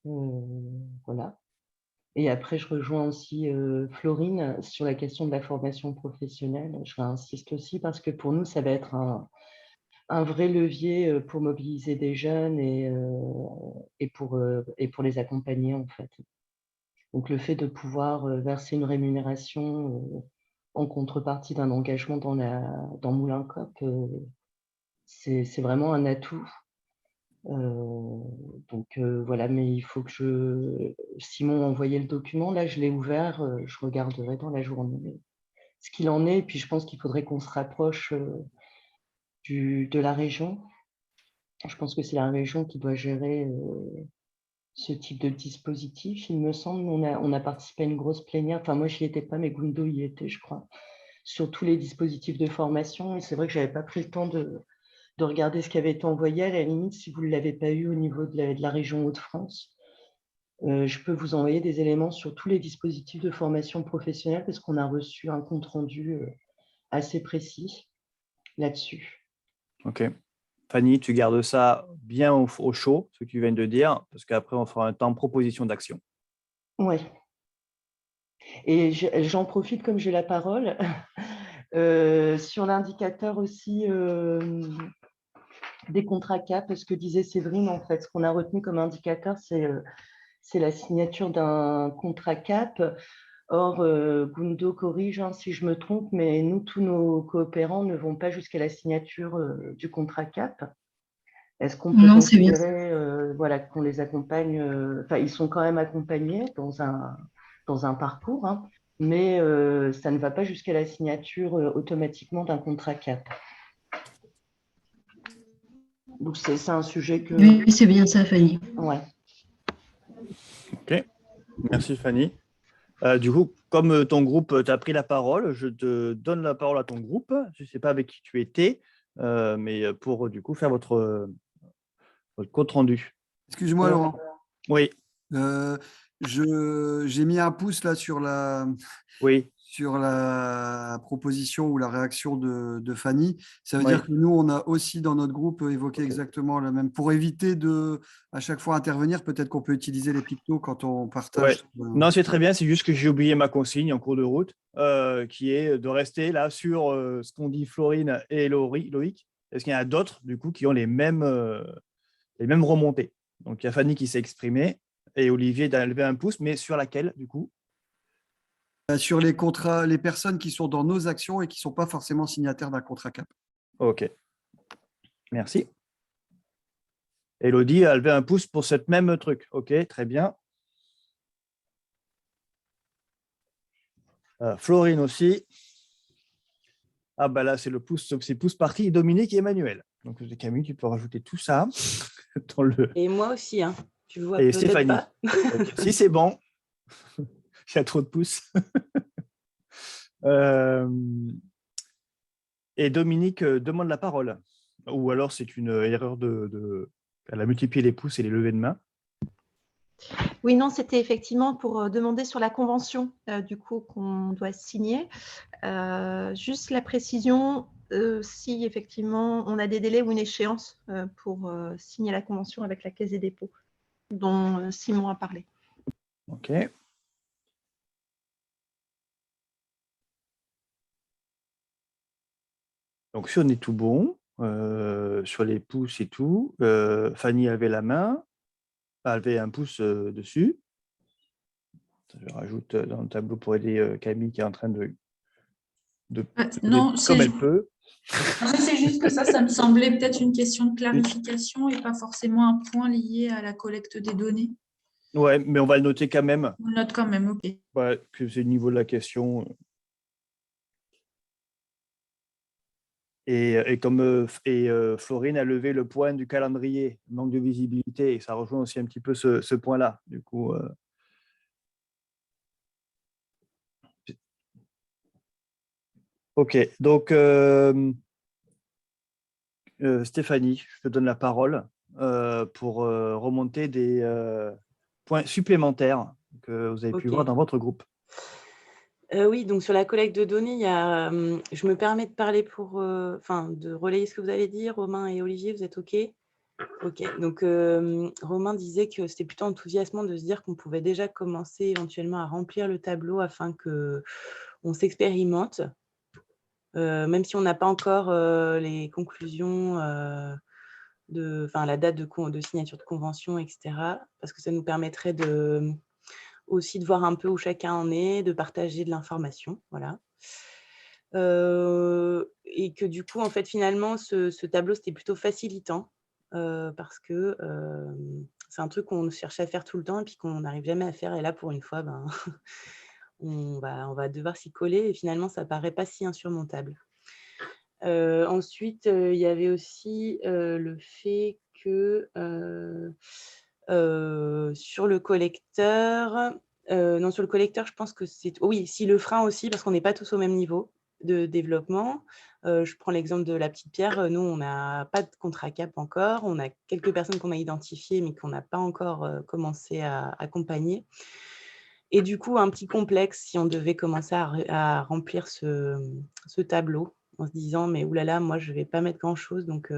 S5: Voilà. Et après, je rejoins aussi Florine sur la question de la formation professionnelle. Je insiste aussi parce que pour nous, ça va être un vrai levier pour mobiliser des jeunes et pour les accompagner, en fait. Donc, le fait de pouvoir verser une rémunération en contrepartie d'un engagement dans Moulin Coop, c'est vraiment un atout. Donc, voilà, mais il faut que Simon a envoyé le document, là, je l'ai ouvert, je regarderai dans la journée ce qu'il en est, et puis je pense qu'il faudrait qu'on se rapproche de la région. Je pense que c'est la région qui doit gérer ce type de dispositif. Il me semble, on a participé à une grosse plénière. Enfin, moi, je n'y étais pas, mais Gundo y était, je crois, sur tous les dispositifs de formation. Et c'est vrai que je n'avais pas pris le temps de regarder ce qui avait été envoyé. À la limite, si vous ne l'avez pas eu au niveau de la région Hauts-de-France, je peux vous envoyer des éléments sur tous les dispositifs de formation professionnelle parce qu'on a reçu un compte-rendu assez précis là-dessus.
S1: OK. Fanny, tu gardes ça bien au chaud, ce que tu viens de dire, parce qu'après, on fera un temps proposition d'action.
S5: Oui. Et j'en profite comme j'ai la parole. Sur l'indicateur aussi des contrats CAP, ce que disait Séverine, en fait, ce qu'on a retenu comme indicateur, c'est la signature d'un contrat CAP. Or, Gundo corrige si je me trompe, mais nous, tous nos coopérants ne vont pas jusqu'à la signature du contrat CAP. Est-ce qu'on peut considérer voilà, qu'on les accompagne, ils sont quand même accompagnés dans un parcours, hein, mais ça ne va pas jusqu'à la signature automatiquement d'un contrat CAP. Donc, c'est un sujet que…
S8: Oui, c'est bien ça, Fanny.
S5: Ouais.
S1: OK. Merci, Fanny. Du coup, comme ton groupe t'a pris la parole, je te donne la parole à ton groupe. Je ne sais pas avec qui tu étais, mais pour du coup faire votre compte rendu.
S9: Excuse-moi, Laurent.
S1: Oui.
S9: J'ai mis un pouce là sur la proposition ou la réaction de Fanny. Ça veut dire que nous, on a aussi dans notre groupe évoqué exactement la même. Pour éviter de à chaque fois intervenir, peut-être qu'on peut utiliser les pictos quand on partage.
S1: Non, c'est très bien. C'est juste que j'ai oublié ma consigne en cours de route, qui est de rester là sur ce qu'ont dit Florine et Loïc. Est-ce qu'il y en a d'autres du coup qui ont les mêmes remontées? Donc il y a Fanny qui s'est exprimée et Olivier a levé un pouce, mais sur laquelle du coup?
S9: Sur les contrats, les personnes qui sont dans nos actions et qui ne sont pas forcément signataires d'un contrat CAP.
S1: OK. Merci. Elodie a levé un pouce pour cette même truc. OK, très bien. Florine aussi. Ah bah là, c'est le pouce, c'est pouce parti, Dominique et Emmanuel. Donc Camille, tu peux rajouter tout ça dans le…
S10: Et moi aussi, hein. Tu vois
S1: et
S10: peut-être
S1: Stéphanie.
S10: pas.
S1: Okay. Si c'est bon, il y a trop de pouces. Et Dominique demande la parole. Ou alors c'est une erreur elle a multiplié les pouces et les levées de main.
S11: Oui, non, c'était effectivement pour demander sur la convention du coup qu'on doit signer. Juste la précision, si effectivement on a des délais ou une échéance pour signer la convention avec la Caisse des dépôts, dont Simon a parlé.
S1: OK. Donc, si on est tout bon, sur les pouces et tout, Fanny avait la main, avait un pouce dessus. Je rajoute dans le tableau pour aider Camille qui est en train de
S8: Non,
S1: comme elle peut.
S8: En fait, c'est juste que ça me semblait peut-être une question de clarification et pas forcément un point lié à la collecte des données.
S1: Ouais, mais on va le noter quand même.
S8: On le note quand même, ok.
S1: Ouais, que c'est le niveau de la question. Et comme Florine a levé le point du calendrier, manque de visibilité, et ça rejoint aussi un petit peu ce point-là. Du coup, ok. Donc, Stéphanie, je te donne la parole pour remonter des points supplémentaires que vous avez pu
S10: Ok.
S1: voir dans votre groupe.
S10: Oui, donc sur la collecte de données, je me permets de parler de relayer ce que vous allez dire. Romain et Olivier, vous êtes OK? OK. Donc, Romain disait que c'était plutôt enthousiasmant de se dire qu'on pouvait déjà commencer éventuellement à remplir le tableau afin qu'on s'expérimente, même si on n'a pas encore les conclusions, la date de signature de convention, etc. Parce que ça nous permettrait aussi de voir un peu où chacun en est, de partager de l'information, voilà. Et que du coup, en fait, finalement, ce tableau, c'était plutôt facilitant parce que c'est un truc qu'on cherche à faire tout le temps et puis qu'on n'arrive jamais à faire. Et là, pour une fois, on va devoir s'y coller et finalement, ça paraît pas si insurmontable. Ensuite, il y avait aussi le fait que sur le collecteur, je pense que c'est… Oui, si le frein aussi, parce qu'on n'est pas tous au même niveau de développement. Je prends l'exemple de la petite pierre. Nous, on n'a pas de contrat cap encore. On a quelques personnes qu'on a identifiées, mais qu'on n'a pas encore commencé à accompagner. Et du coup, un petit complexe si on devait commencer à remplir ce tableau en se disant, mais oulala, moi, je ne vais pas mettre grand-chose. Donc,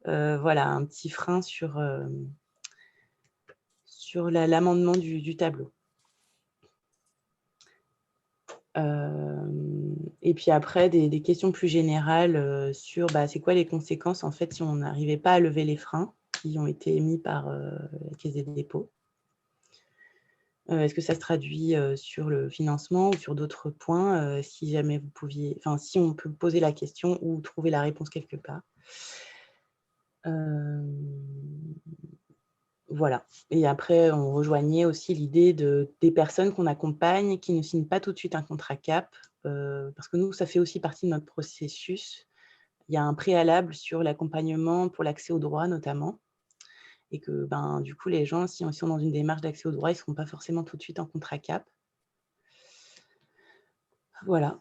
S10: voilà, un petit frein sur l'amendement du tableau. Et puis après, des questions plus générales sur c'est quoi les conséquences en fait si on n'arrivait pas à lever les freins qui ont été émis par la Caisse des dépôts. Est-ce que ça se traduit sur le financement ou sur d'autres points si jamais vous pouviez, si on peut poser la question ou trouver la réponse quelque part. Voilà. Et après, on rejoignait aussi l'idée des personnes qu'on accompagne qui ne signent pas tout de suite un contrat cap, parce que nous, ça fait aussi partie de notre processus. Il y a un préalable sur l'accompagnement pour l'accès aux droits, notamment. Et que, du coup, les gens, si ils sont dans une démarche d'accès aux droits, ils ne seront pas forcément tout de suite en contrat cap. Voilà.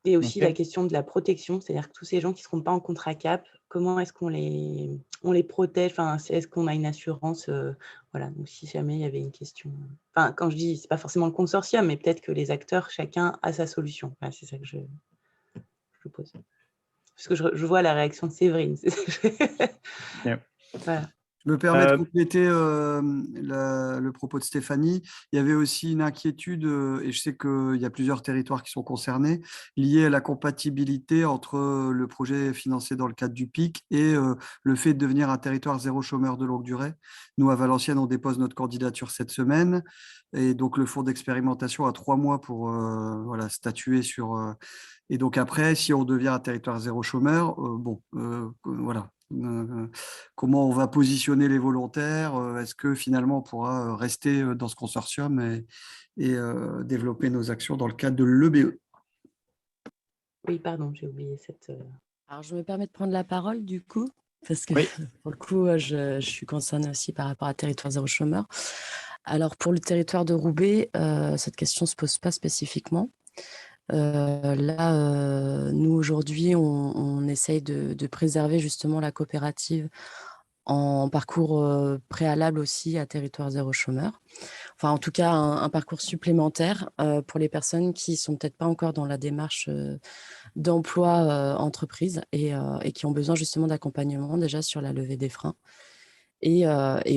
S10: Et aussi la question de la protection, c'est-à-dire que tous ces gens qui ne seront pas en contrat cap, comment est-ce qu'on les protège, est-ce qu'on a une assurance voilà, donc si jamais il y avait une question. Quand je dis, ce n'est pas forcément le consortium, mais peut-être que les acteurs, chacun a sa solution. Voilà, c'est ça que je pose. Parce que je vois la réaction de Séverine. Voilà.
S9: Je me permets de compléter le propos de Stéphanie. Il y avait aussi une inquiétude, et je sais qu'il y a plusieurs territoires qui sont concernés, liée à la compatibilité entre le projet financé dans le cadre du PIC et le fait de devenir un territoire zéro chômeur de longue durée. Nous, à Valenciennes, on dépose notre candidature cette semaine. Et donc, le fonds d'expérimentation a 3 mois pour statuer sur… et donc après, si on devient un territoire zéro chômeur, voilà. Comment on va positionner les volontaires? Est-ce que finalement on pourra rester dans ce consortium et développer nos actions dans le cadre de l'EBE?
S10: Oui, pardon, j'ai oublié cette…
S12: Alors, je me permets de prendre la parole du coup, parce que pour le coup, je suis concernée aussi par rapport à Territoire Zéro Chômeur. Alors, pour le territoire de Roubaix, cette question ne se pose pas spécifiquement. Là, nous, aujourd'hui, on essaye de préserver justement la coopérative en parcours préalable aussi à Territoire Zéro Chômeur. Enfin, en tout cas, un parcours supplémentaire pour les personnes qui ne sont peut-être pas encore dans la démarche d'emploi entreprise et qui ont besoin justement d'accompagnement déjà sur la levée des freins. Et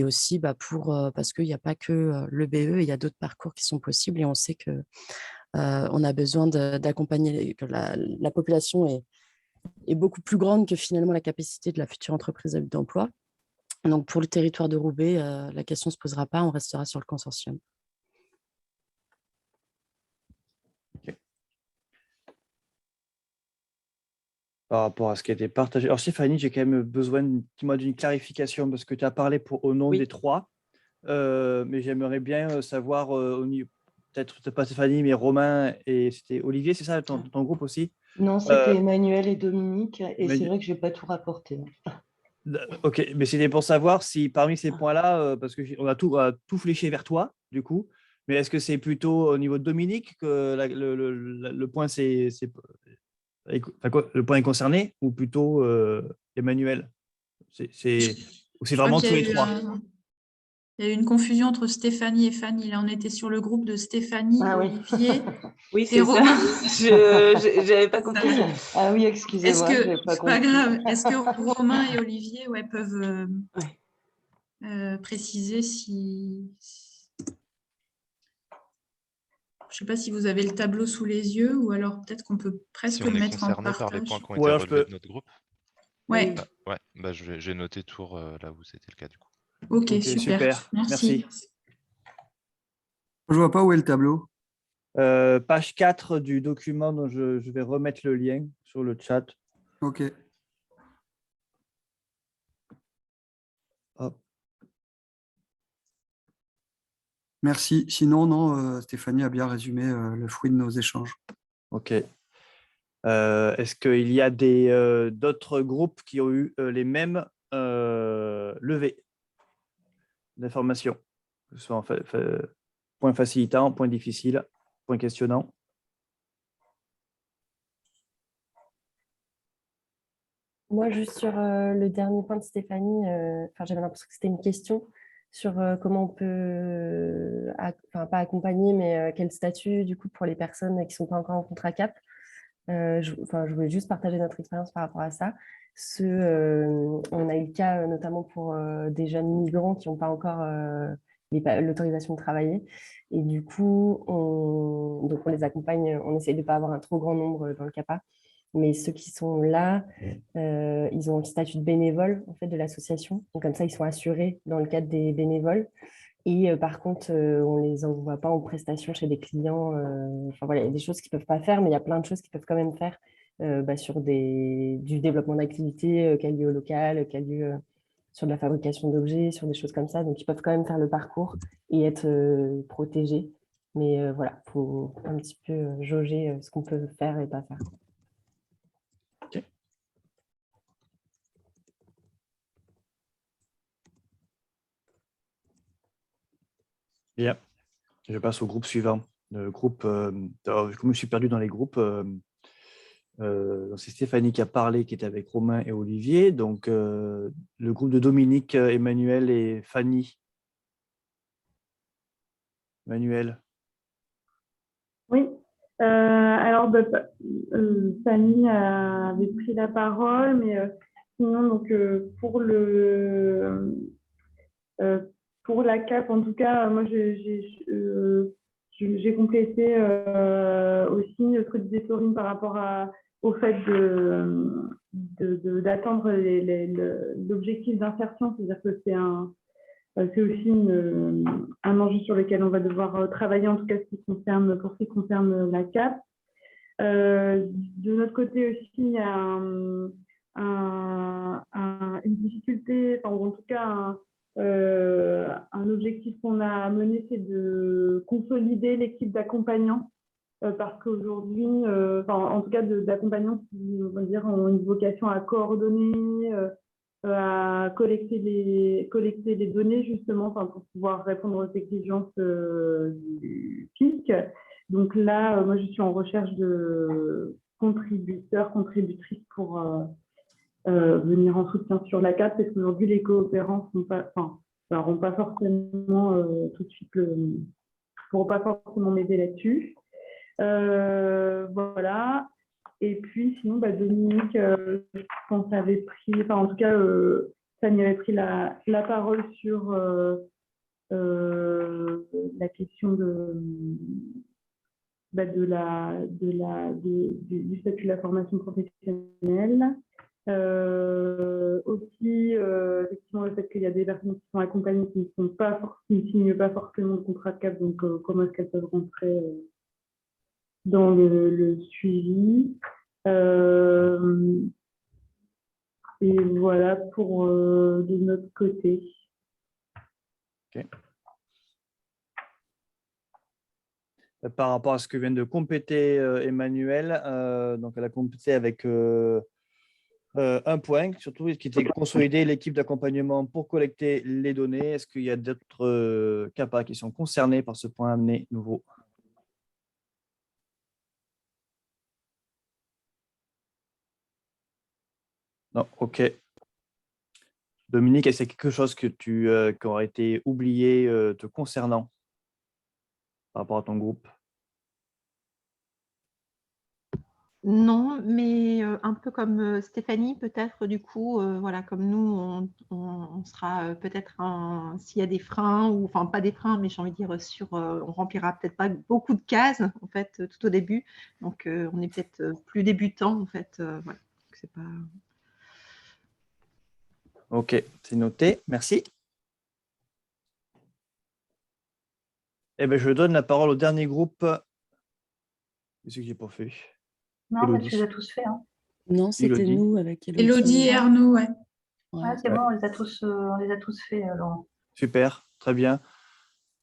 S12: aussi parce qu'il n'y a pas que l'EBE, il y a d'autres parcours qui sont possibles et on sait que on a besoin d'accompagner, que la population est beaucoup plus grande que finalement la capacité de la future entreprise d'emploi. Donc, pour le territoire de Roubaix, la question ne se posera pas, on restera sur le consortium.
S1: Okay. par rapport à ce qui a été partagé. Alors, Stéphanie, j'ai quand même besoin d'une clarification parce que tu as parlé au nom
S10: Oui.
S1: des trois, mais j'aimerais bien savoir, peut-être pas Stéphanie, mais Romain et c'était Olivier, c'est ça, ton groupe aussi?
S5: Non, c'était Emmanuel et Dominique, et c'est
S1: Emmanuel-
S5: vrai que je n'ai pas tout rapporté.
S1: Ok, mais c'était pour savoir si parmi ces points-là, parce qu'on a tout fléché vers toi, du coup, mais est-ce que c'est plutôt au niveau de Dominique que le point le point est concerné ou plutôt Emmanuel? Ou c'est
S8: Je crois
S1: vraiment
S8: qu'il
S1: tous
S8: y a
S1: les
S8: eu
S1: trois?
S8: il y a eu une confusion entre Stéphanie et Fanny. Là, on était sur le groupe de Stéphanie,
S5: Ah oui.
S8: Olivier
S10: Oui,
S8: et
S10: c'est ça.
S8: Romain.
S10: Je n'avais pas compris.
S5: Ah oui,
S8: Est-ce
S5: excusez-moi, je
S8: que,
S5: n'avais pas
S8: c'est pas
S5: compris.
S8: grave, est-ce que Romain et Olivier peuvent
S10: Ouais.
S8: préciser si... Je ne sais pas si vous avez le tableau sous les yeux ou alors peut-être qu'on peut presque
S13: Si on
S8: le
S13: est
S8: mettre en
S13: concerné par les points
S8: partage.
S13: qui ont
S1: Ou
S13: été
S1: alors je
S13: relevés
S1: peux.
S13: de notre groupe?
S8: Ouais,
S13: Ouais, bah, j'ai noté Tours là où c'était le cas du coup.
S8: ok,
S1: Ok,
S8: super.
S1: super,
S8: Merci.
S9: Je ne vois pas où est le tableau.
S1: Page 4 du document dont je vais remettre le lien sur le chat.
S9: Ok.
S1: Hop.
S9: Merci. Sinon, non, Stéphanie a bien résumé le fruit de nos échanges.
S1: Ok. Est-ce qu'il y a d'autres groupes qui ont eu les mêmes levées d'informations, que ce soit point facilitant, point difficile, point questionnant?
S7: Moi, juste sur le dernier point de Stéphanie, j'avais l'impression que c'était une question sur comment on peut, pas accompagner, mais quel statut du coup pour les personnes qui ne sont pas encore en contrat CAP. Je voulais juste partager notre expérience par rapport à ça. On a eu le cas notamment pour des jeunes migrants qui n'ont pas encore l'autorisation de travailler. Et du coup, on les accompagne, on essaie de ne pas avoir un trop grand nombre dans le CAPA. Mais ceux qui sont là, ils ont le statut de bénévole en fait, de l'association. Donc comme ça, ils sont assurés dans le cadre des bénévoles. Et par contre, on ne les envoie pas en prestation chez des clients. Voilà, il y a des choses qu'ils ne peuvent pas faire, mais il y a plein de choses qu'ils peuvent quand même faire sur du développement d'activités qui a lieu au local, qui a lieu sur de la fabrication d'objets, sur des choses comme ça. Donc, ils peuvent quand même faire le parcours et être protégés. Mais voilà, il faut un petit peu jauger ce qu'on peut faire et pas faire.
S1: Ok. Bien. Je passe au groupe suivant. Le groupe, alors, je me suis perdu dans les groupes. C'est Stéphanie qui a parlé, qui était avec Romain et Olivier. Donc, le groupe de Dominique, Emmanuel et Fanny. Emmanuel.
S14: Oui. Alors, Fanny avait pris la parole, mais sinon, donc, pour la CAP, en tout cas, moi, j'ai complété aussi notre disait Florine par rapport au fait d'atteindre l'objectif d'insertion, c'est-à-dire que c'est aussi un enjeu sur lequel on va devoir travailler, en tout cas pour ce qui concerne la CAP. De notre côté aussi, il y a une difficulté, enfin, ou en tout cas un objectif qu'on a mené, c'est de consolider l'équipe d'accompagnants, parce qu'aujourd'hui, en tout cas d'accompagnants qui, on va dire, ont une vocation à coordonner, à collecter les données justement pour pouvoir répondre aux exigences du PIC. Donc là, moi, je suis en recherche de contributeurs, contributrices pour venir en soutien sur la CAP, parce qu'aujourd'hui, les coopérants n'auront pas forcément tout de suite pourront pas forcément m'aider là-dessus. Voilà. Et puis, sinon, Dominique, je pense, avait pris, en tout cas, Fanny avait pris la parole sur la question du statut de la formation professionnelle. Aussi, effectivement, le fait qu'il y a des personnes qui sont accompagnées qui ne signent pas forcément de contrat de CAP, donc comment est-ce qu'elles peuvent rentrer dans le suivi. Et voilà pour de notre côté.
S1: Ok. Par rapport à ce que vient de compléter Emmanuel, donc elle a complété avec un point, surtout qui était consolider l'équipe d'accompagnement pour collecter les données. Est-ce qu'il y a d'autres CAPA qui sont concernés par ce point amené nouveau? Non, ok. Dominique, est-ce qu'il y a quelque chose qui aurait été oublié te concernant par rapport à ton groupe?
S11: Non, mais un peu comme Stéphanie, peut-être, du coup, voilà, comme nous, on sera peut-être, s'il y a des freins, ou enfin pas des freins, mais j'ai envie de dire, on remplira peut-être pas beaucoup de cases, en fait, tout au début. Donc, on est peut-être plus débutant, en fait. Voilà. C'est pas...
S1: Ok, c'est noté. Merci. Eh bien, je donne la parole au dernier groupe. Qu'est-ce que j'ai pas fait?
S4: Non, mais tu les as tous faits. Hein.
S12: Non, c'était
S1: Élodie.
S12: nous avec Élodie.
S8: Élodie et Arnaud, ouais.
S4: Ouais, c'est bon, on les a tous faits, Laurent.
S1: Super, très bien.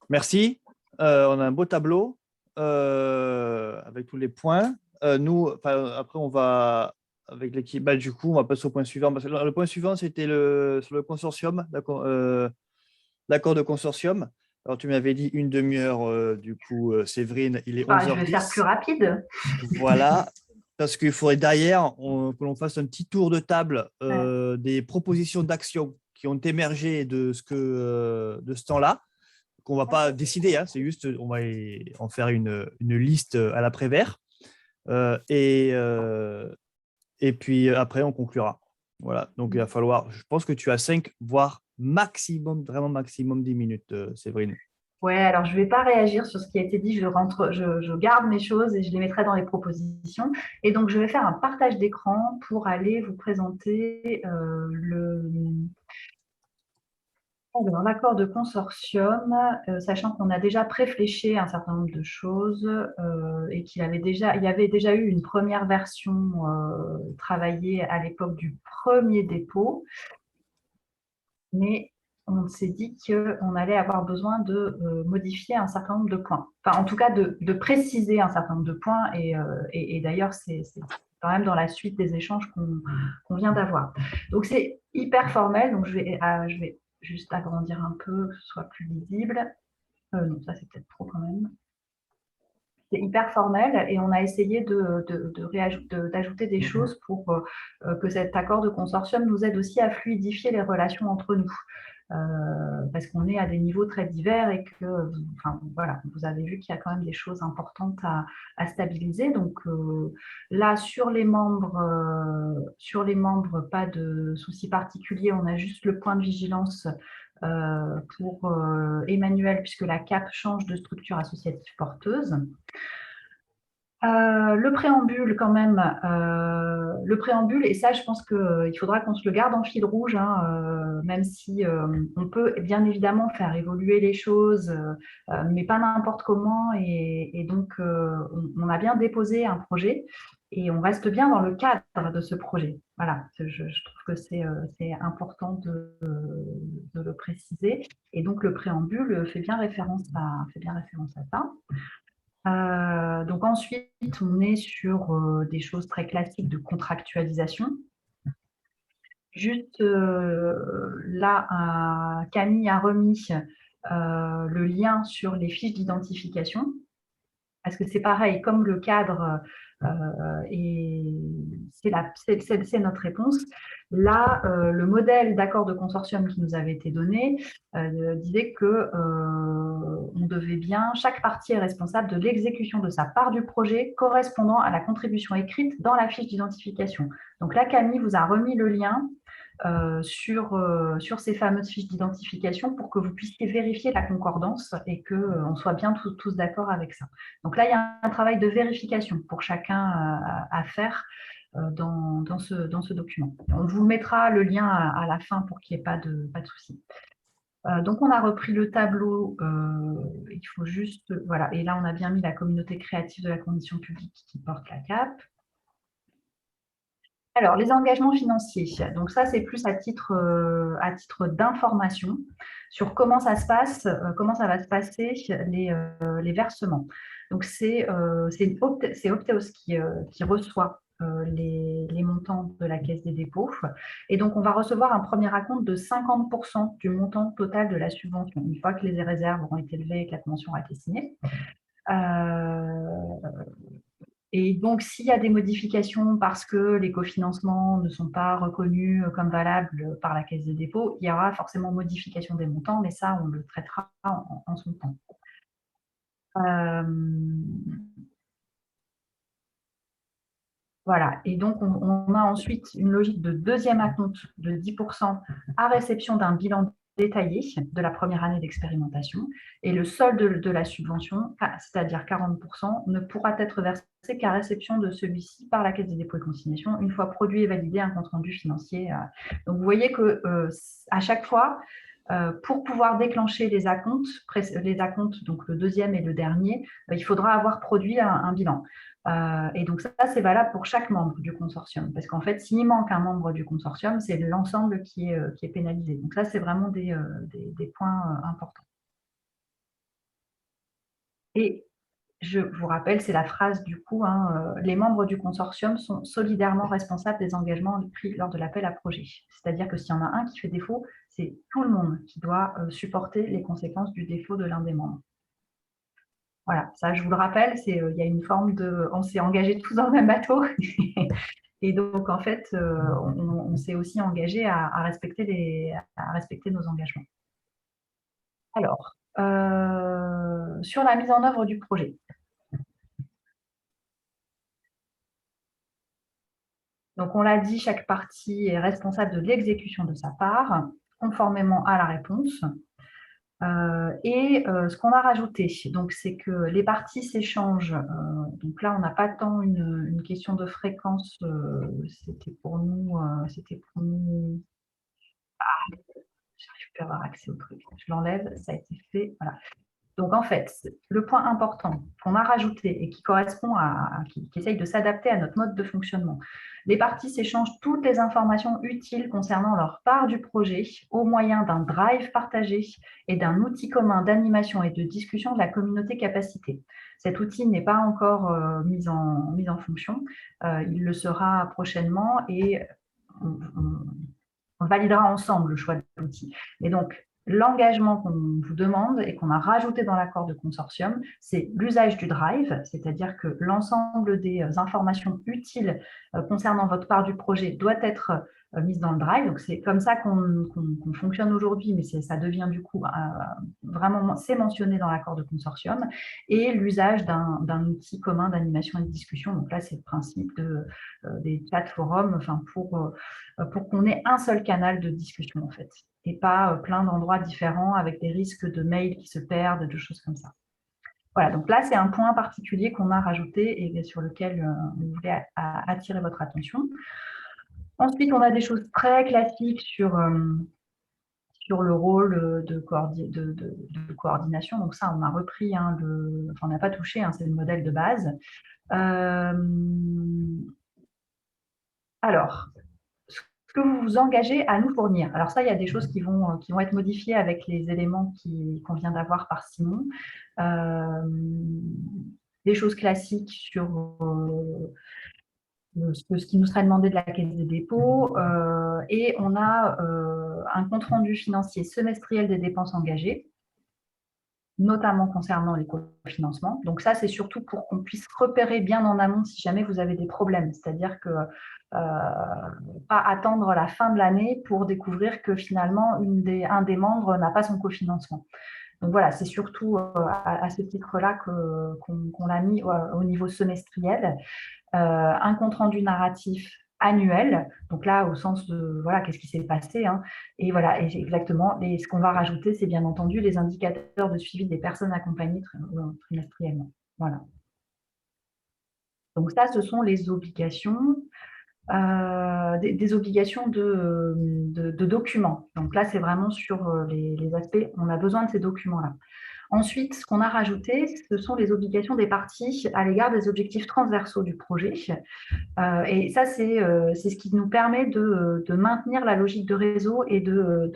S1: Merci. On a un beau tableau avec tous les points. Nous, après, on va avec l'équipe. Du coup, on va passer au point suivant. Parce que le point suivant, c'était sur le consortium, l'accord de consortium. Alors, tu m'avais dit une demi-heure, du coup, Séverine, il est 11h10.
S4: Je vais faire plus rapide.
S1: Voilà, parce qu'il faudrait derrière que l'on fasse un petit tour de table des propositions d'action qui ont émergé de ce temps-là, qu'on ne va pas décider, hein, c'est juste on va en faire une liste à l'après-vert. Et puis après, on conclura. Voilà, donc il va falloir, je pense que tu as 5, voire maximum, vraiment maximum 10 minutes, Séverine.
S4: Ouais, alors je ne vais pas réagir sur ce qui a été dit, je garde mes choses et je les mettrai dans les propositions. Et donc, je vais faire un partage d'écran pour aller vous présenter l'accord de consortium, sachant qu'on a déjà préfléché un certain nombre de choses et il y avait déjà eu une première version travaillée à l'époque du premier dépôt. Mais on s'est dit qu'on allait avoir besoin de modifier un certain nombre de points. Enfin, en tout cas, de préciser un certain nombre de points. Et d'ailleurs, c'est quand même dans la suite des échanges qu'on vient d'avoir. Donc, c'est hyper formel. Donc, je vais juste agrandir un peu, que ce soit plus visible. Non, ça, c'est peut-être trop quand même. C'est hyper formel et on a essayé d'ajouter des choses pour que cet accord de consortium nous aide aussi à fluidifier les relations entre nous. Parce qu'on est à des niveaux très divers et que, voilà, vous avez vu qu'il y a quand même des choses importantes à stabiliser. Donc là, sur les membres, pas de souci particulier, on a juste le point de vigilance pour Emmanuel, puisque la CAP change de structure associative porteuse. Le préambule, quand même, et ça, je pense qu'il faudra qu'on se le garde en fil rouge, hein, même si on peut bien évidemment faire évoluer les choses, mais pas n'importe comment. Et donc, on a bien déposé un projet et on reste bien dans le cadre de ce projet. Voilà, je trouve que c'est important de le préciser. Et donc, le préambule fait bien référence à ça. Donc ensuite, on est sur des choses très classiques de contractualisation. Juste là, Camille a remis le lien sur les fiches d'identification. Parce que c'est pareil, comme le cadre, c'est notre réponse. Là, le modèle d'accord de consortium qui nous avait été donné disait que chaque partie est responsable de l'exécution de sa part du projet correspondant à la contribution écrite dans la fiche d'identification. Donc là, Camille vous a remis le lien sur ces fameuses fiches d'identification pour que vous puissiez vérifier la concordance et qu'on soit bien tous d'accord avec ça. Donc là, il y a un travail de vérification pour chacun à faire dans ce document. On vous mettra le lien à la fin pour qu'il n'y ait pas de souci. Donc, on a repris le tableau. Il faut juste… Voilà. Et là, on a bien mis la communauté créative de la condition publique qui porte la CAP. Alors, les engagements financiers. Donc ça, c'est plus à titre d'information sur comment ça se passe, comment ça va se passer les versements. Donc, c'est Opteos qui reçoit les montants de la Caisse des dépôts. Et donc, on va recevoir un premier acompte de 50% du montant total de la subvention, une fois que les réserves auront été levées et que la convention a été signée. Et donc, s'il y a des modifications parce que les cofinancements ne sont pas reconnus comme valables par la Caisse des dépôts, il y aura forcément modification des montants, mais ça, on le traitera en son temps. Voilà, et donc on a ensuite une logique de deuxième acompte de 10% à réception d'un bilan détaillé de la première année d'expérimentation, et le solde de la subvention, c'est-à-dire 40%, ne pourra être versé qu'à réception de celui-ci par la Caisse des dépôts et consignations, une fois produit et validé un compte-rendu financier. Donc vous voyez que à chaque fois, pour pouvoir déclencher les acomptes, donc le deuxième et le dernier, il faudra avoir produit un bilan. Et donc ça, c'est valable pour chaque membre du consortium, parce qu'en fait, s'il manque un membre du consortium, c'est l'ensemble qui est pénalisé. Donc ça, c'est vraiment des points importants. Et je vous rappelle, c'est la phrase du coup, les membres du consortium sont solidairement responsables des engagements pris lors de l'appel à projet. C'est-à-dire que s'il y en a un qui fait défaut, c'est tout le monde qui doit supporter les conséquences du défaut de l'un des membres. Voilà, ça je vous le rappelle, il y a une forme de… On s'est engagés tous dans le même bateau. Et donc, en fait, on s'est aussi engagé à respecter nos engagements. Alors, sur la mise en œuvre du projet. Donc, on l'a dit, chaque partie est responsable de l'exécution de sa part, conformément à la réponse. Ce qu'on a rajouté, donc, c'est que les parties s'échangent. Donc là, on n'a pas tant une question de fréquence. C'était pour nous. J'arrive plus à avoir accès au truc. Je l'enlève, ça a été fait. Voilà. Donc, en fait, le point important qu'on a rajouté et qui correspond qui essaye de s'adapter à notre mode de fonctionnement, les parties s'échangent toutes les informations utiles concernant leur part du projet au moyen d'un drive partagé et d'un outil commun d'animation et de discussion de la communauté capacité. Cet outil n'est pas encore mis en fonction. Il le sera prochainement et on validera ensemble le choix de l'outil. Et donc, l'engagement qu'on vous demande et qu'on a rajouté dans l'accord de consortium, c'est l'usage du drive, c'est-à-dire que l'ensemble des informations utiles concernant votre part du projet doit être mise dans le drive. Donc, c'est comme ça qu'on fonctionne aujourd'hui, mais ça devient du coup vraiment, c'est mentionné dans l'accord de consortium, et l'usage d'un outil commun d'animation et de discussion. Donc là, c'est le principe des chat forums, pour qu'on ait un seul canal de discussion, en fait, et pas plein d'endroits différents avec des risques de mails qui se perdent, de choses comme ça. Voilà, donc là, c'est un point particulier qu'on a rajouté et sur lequel on voulait attirer votre attention. Ensuite, on a des choses très classiques sur le rôle de coordination. Donc ça, on a repris, on n'a pas touché, c'est le modèle de base. Alors, que vous vous engagez à nous fournir. Alors ça, il y a des choses qui vont être modifiées avec les éléments qu'on vient d'avoir par Simon. Des choses classiques sur ce qui nous sera demandé de la Caisse des dépôts. Et on a un compte-rendu financier semestriel des dépenses engagées, notamment concernant les cofinancements. Donc ça, c'est surtout pour qu'on puisse repérer bien en amont si jamais vous avez des problèmes. C'est-à-dire que pas attendre la fin de l'année pour découvrir que finalement, un des membres n'a pas son cofinancement. Donc voilà, c'est surtout à ce titre-là qu'on l'a mis au niveau semestriel. Un compte-rendu narratif annuel, donc là au sens de voilà, qu'est-ce qui s'est passé, et voilà, et exactement, ce qu'on va rajouter, c'est bien entendu les indicateurs de suivi des personnes accompagnées trimestriellement. Voilà. Donc ça, ce sont les obligations. des obligations de documents. Donc là, c'est vraiment sur les aspects, on a besoin de ces documents-là. Ensuite, ce qu'on a rajouté, ce sont les obligations des parties à l'égard des objectifs transversaux du projet. Et ça, c'est ce qui nous permet de maintenir la logique de réseau et de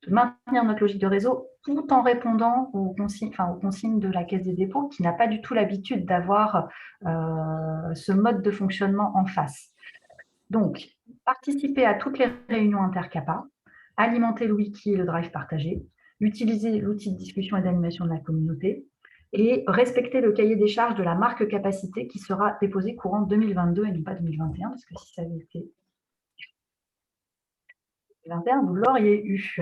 S4: maintenir notre logique de réseau tout en répondant aux consignes de la Caisse des dépôts, qui n'a pas du tout l'habitude d'avoir ce mode de fonctionnement en face. Donc, participer à toutes les réunions intercapa, alimenter le wiki et le drive partagé, utiliser l'outil de discussion et d'animation de la communauté et respecter le cahier des charges de la marque capacité qui sera déposé courant 2022 et non pas 2021, parce que si ça avait été 2021, vous l'auriez eu.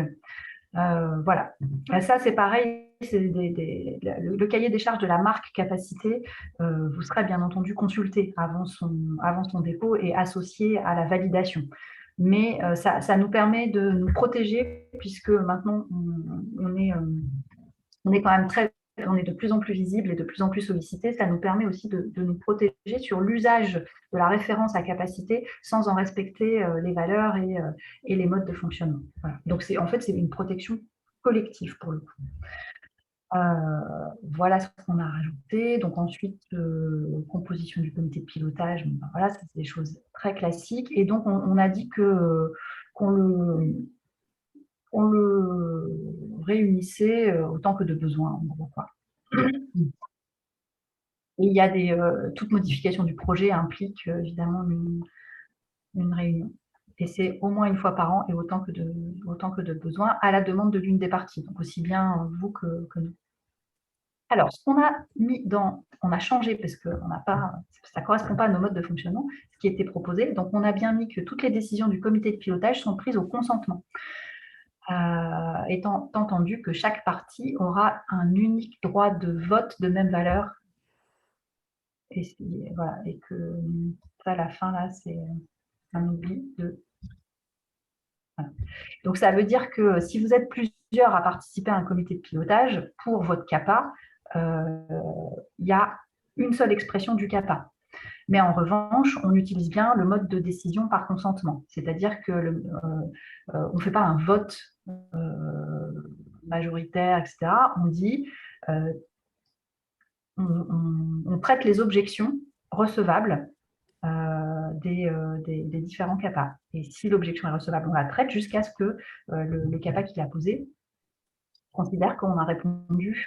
S4: Voilà, ça c'est pareil, le cahier des charges de la marque capacité vous serez bien entendu consulté avant son dépôt et associé à la validation. Mais ça nous permet de nous protéger puisque maintenant on est quand même on est de plus en plus visible et de plus en plus sollicité. Ça nous permet aussi de nous protéger sur l'usage de la référence à capacité sans en respecter les valeurs et les modes de fonctionnement. Voilà. Donc, en fait, c'est une protection collective pour le coup. Voilà ce qu'on a rajouté. Donc ensuite, composition du comité de pilotage. Ben voilà, c'est des choses très classiques. Et donc, on a dit qu'on le réunissait autant que de besoin, en gros, quoi. Et il y a toute modification du projet implique évidemment une réunion. Et c'est au moins une fois par an et autant que de besoin à la demande de l'une des parties, donc aussi bien vous que nous. Alors, ce qu'on a mis on a changé parce que ça ne correspond pas à nos modes de fonctionnement, ce qui était proposé. Donc, on a bien mis que toutes les décisions du comité de pilotage sont prises au consentement. Étant entendu que chaque partie aura un unique droit de vote de même valeur. Et voilà, et que ça, à la fin, là, c'est un oubli de... Voilà. Donc, ça veut dire que si vous êtes plusieurs à participer à un comité de pilotage, pour votre CAPA, il y a une seule expression du CAPA. Mais en revanche, on utilise bien le mode de décision par consentement. C'est-à-dire que on ne fait pas un vote majoritaire, etc. On dit... on traite les objections recevables des différents CAPA. Et si l'objection est recevable, on la traite jusqu'à ce que le CAPA qui l'a posé considère qu'on a répondu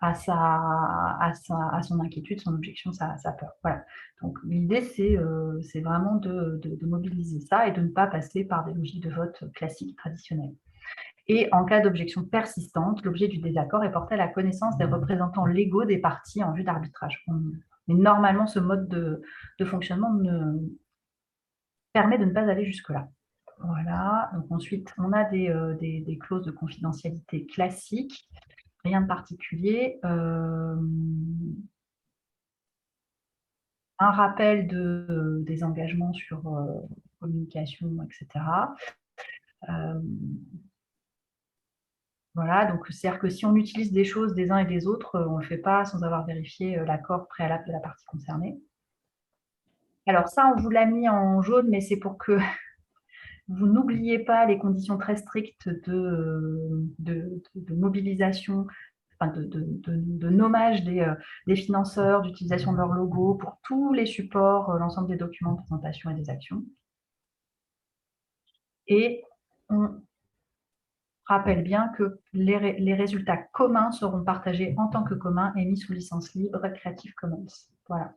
S4: à son inquiétude, son objection, sa peur. Voilà. Donc l'idée, c'est vraiment de mobiliser ça et de ne pas passer par des logiques de vote classiques, traditionnelles. Et en cas d'objection persistante, l'objet du désaccord est porté à la connaissance des représentants légaux des parties en vue d'arbitrage. Mais normalement, ce mode de fonctionnement permet de ne pas aller jusque-là. Voilà. Donc ensuite, on a des clauses de confidentialité classiques, rien de particulier. Un rappel des engagements sur communication, etc. Voilà, donc c'est-à-dire que si on utilise des choses des uns et des autres, on ne le fait pas sans avoir vérifié l'accord préalable de la partie concernée. Alors ça, on vous l'a mis en jaune, mais c'est pour que vous n'oubliez pas les conditions très strictes de mobilisation, enfin de nommage des financeurs, d'utilisation de leur logo pour tous les supports, l'ensemble des documents de présentation et des actions. Et on rappelle bien que les résultats communs seront partagés en tant que communs et mis sous licence libre Creative Commons. Voilà.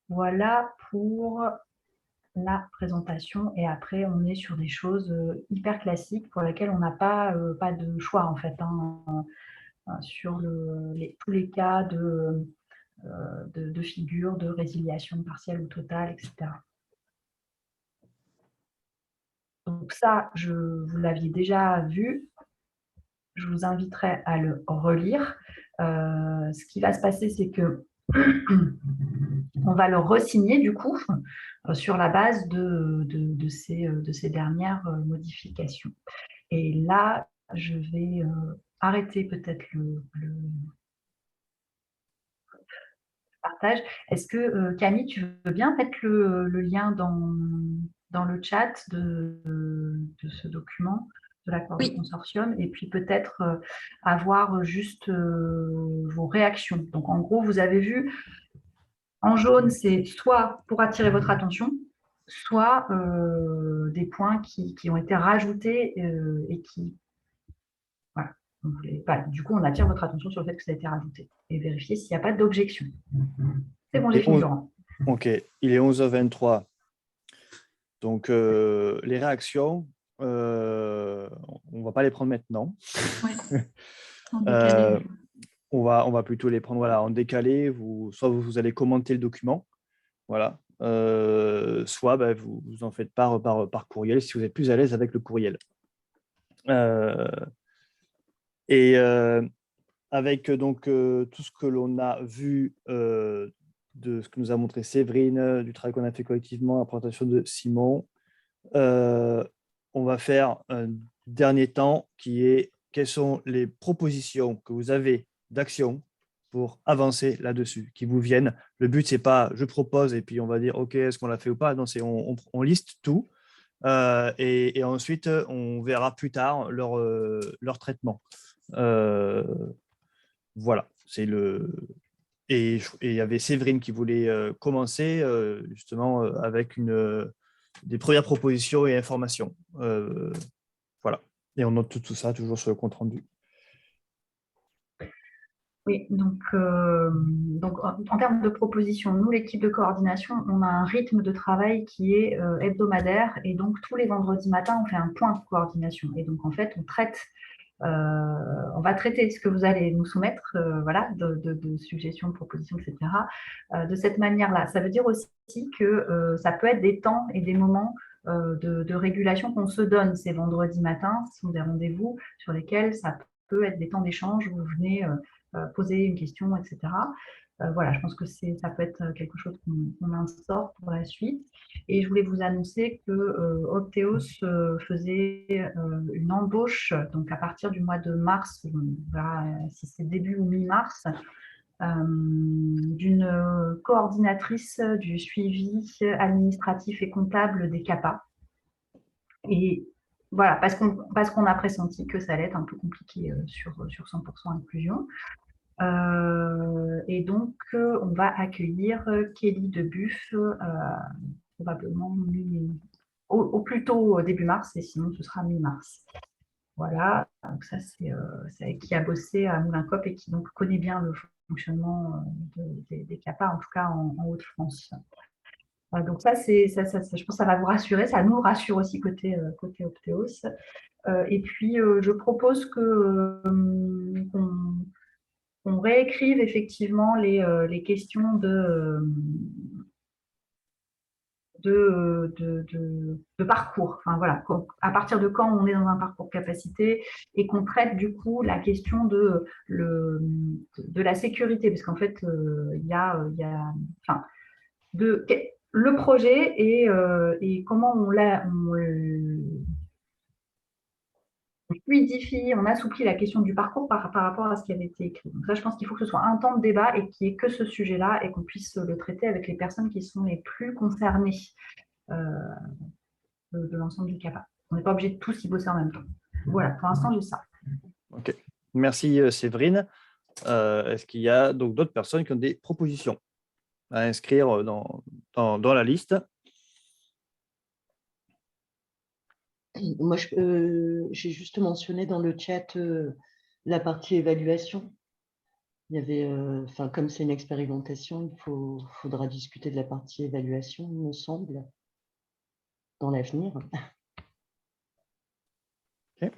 S4: Voilà pour la présentation. Et après, on est sur des choses hyper classiques pour lesquelles on n'a pas de choix, en fait, hein, sur tous les cas de figure, de résiliation partielle ou totale, etc. Donc ça, vous l'aviez déjà vu. Je vous inviterai à le relire. Ce qui va se passer, c'est que on va le re-signer du coup sur la base de ces dernières modifications. Et là, je vais arrêter peut-être la partage. Est-ce que, Camille, tu veux bien mettre le lien dans le chat de ce document de l'accord de consortium et puis peut-être avoir juste vos réactions. Donc, en gros, vous avez vu, en jaune, c'est soit pour attirer votre attention, soit des points qui ont été rajoutés et qui... Voilà. Du coup, on attire votre attention sur le fait que ça a été rajouté et vérifier s'il n'y a pas d'objection. C'est bon, j'ai fini, Laurent.
S1: Ok, il est 11h23. Donc, les réactions, on ne va pas les prendre maintenant. On va plutôt les prendre en décalé. Soit vous allez commenter le document, voilà. Soit vous en faites part par courriel si vous êtes plus à l'aise avec le courriel. Avec donc tout ce que l'on a vu de ce que nous a montré Séverine, du travail qu'on a fait collectivement, la présentation de Simon, on va faire un dernier temps qui est quelles sont les propositions que vous avez d'action pour avancer là-dessus, qui vous viennent. Le but, c'est pas je propose et puis on va dire ok, est-ce qu'on l'a fait ou pas. Non, c'est on liste tout et ensuite on verra plus tard leur traitement. Voilà, c'est le... Et il y avait Séverine qui voulait commencer justement avec des premières propositions et informations. Voilà, et on note tout ça toujours sur le compte-rendu.
S4: Oui, donc en termes de propositions, nous, l'équipe de coordination, on a un rythme de travail qui est hebdomadaire et donc tous les vendredis matins, on fait un point de coordination. Et donc, en fait, on va traiter ce que vous allez nous soumettre, voilà, de suggestions, de propositions, etc. De cette manière-là. Ça veut dire aussi que ça peut être des temps et des moments de régulation qu'on se donne ces vendredis matins. Ce sont des rendez-vous sur lesquels ça peut être des temps d'échange où vous venez poser une question, etc. Voilà, je pense que ça peut être quelque chose qu'on instaure pour la suite. Et je voulais vous annoncer que Opteos faisait une embauche, donc à partir du mois de mars, on verra si c'est début ou mi-mars, d'une coordinatrice du suivi administratif et comptable des CAPA. Et voilà, parce qu'on a pressenti que ça allait être un peu compliqué sur 100% inclusion. Et donc, on va accueillir Kelly Debuff probablement au plus tôt début mars, et sinon ce sera mi-mars. Voilà, donc ça c'est qui a bossé à Moulin-Cop et qui donc connaît bien le fonctionnement des CAPA, en tout cas en Haute-France. Donc ça, je pense que ça va vous rassurer, ça nous rassure aussi côté Opteos. Et puis, je propose qu'on réécrive effectivement les questions de parcours. Enfin, voilà, à partir de quand on est dans un parcours capacité et qu'on traite du coup la question de la sécurité, parce qu'en fait, il y a enfin, le projet et comment on fluidifie, on assouplit la question du parcours par rapport à ce qui avait été écrit. Donc ça, je pense qu'il faut que ce soit un temps de débat et qu'il n'y ait que ce sujet-là et qu'on puisse le traiter avec les personnes qui sont les plus concernées de l'ensemble du CAPA. On n'est pas obligé de tous y bosser en même temps. Voilà, pour l'instant, j'ai ça.
S1: Ok, merci Séverine. Est-ce qu'il y a donc d'autres personnes qui ont des propositions à inscrire dans la liste?
S5: Moi, j'ai juste mentionné dans le chat la partie évaluation. Il y avait, comme c'est une expérimentation, il faudra discuter de la partie évaluation, il me semble, dans l'avenir.
S1: Okay.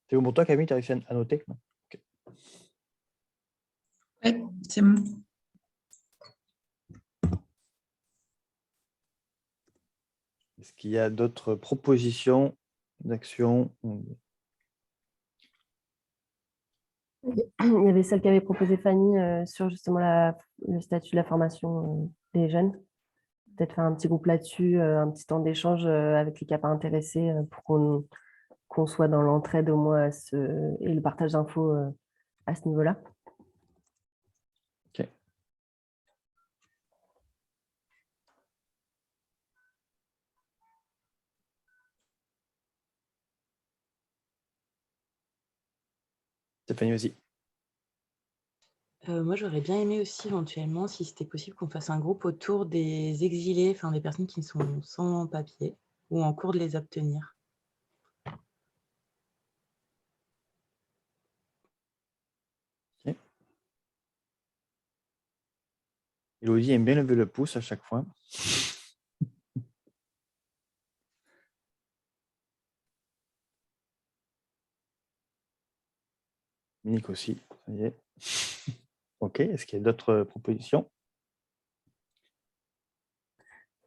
S1: C'est bon pour toi, Camille, tu as réussi à noter? Okay.
S8: Oui, c'est bon.
S1: Est-ce qu'il y a d'autres propositions d'action?
S7: Il y avait celle qu'avait proposée Fanny sur justement le statut de la formation des jeunes. Peut-être faire un petit groupe là-dessus, un petit temps d'échange avec les CAPA intéressés pour qu'on soit dans l'entraide au moins et le partage d'infos à ce niveau-là.
S1: Ok. Stéphanie, vas-y.
S10: Moi, j'aurais bien aimé aussi éventuellement, si c'était possible, qu'on fasse un groupe autour des exilés, enfin des personnes qui sont sans papier ou en cours de les obtenir.
S1: Ok. Elodie aime bien lever le pouce à chaque fois. Monique aussi, ça y est. Ok, est-ce qu'il y a d'autres propositions?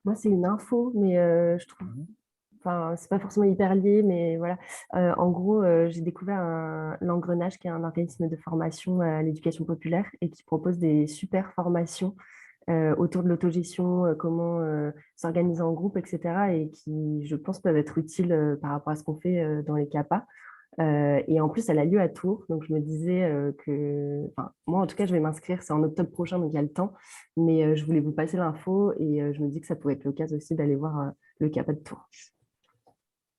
S7: Moi, c'est une info, mais je trouve, enfin, c'est pas forcément hyper lié, mais voilà. En gros, j'ai découvert l'Engrenage, qui est un organisme de formation à l'éducation populaire et qui propose des super formations autour de l'autogestion, comment s'organiser en groupe, etc. et qui, je pense, peuvent être utiles par rapport à ce qu'on fait dans les CAPA. Et en plus, elle a lieu à Tours. Donc, je me disais que, enfin, moi, en tout cas, je vais m'inscrire. C'est en octobre prochain, donc il y a le temps. Mais je voulais vous passer l'info et je me dis que ça pourrait être l'occasion aussi d'aller voir le CAPA de Tours.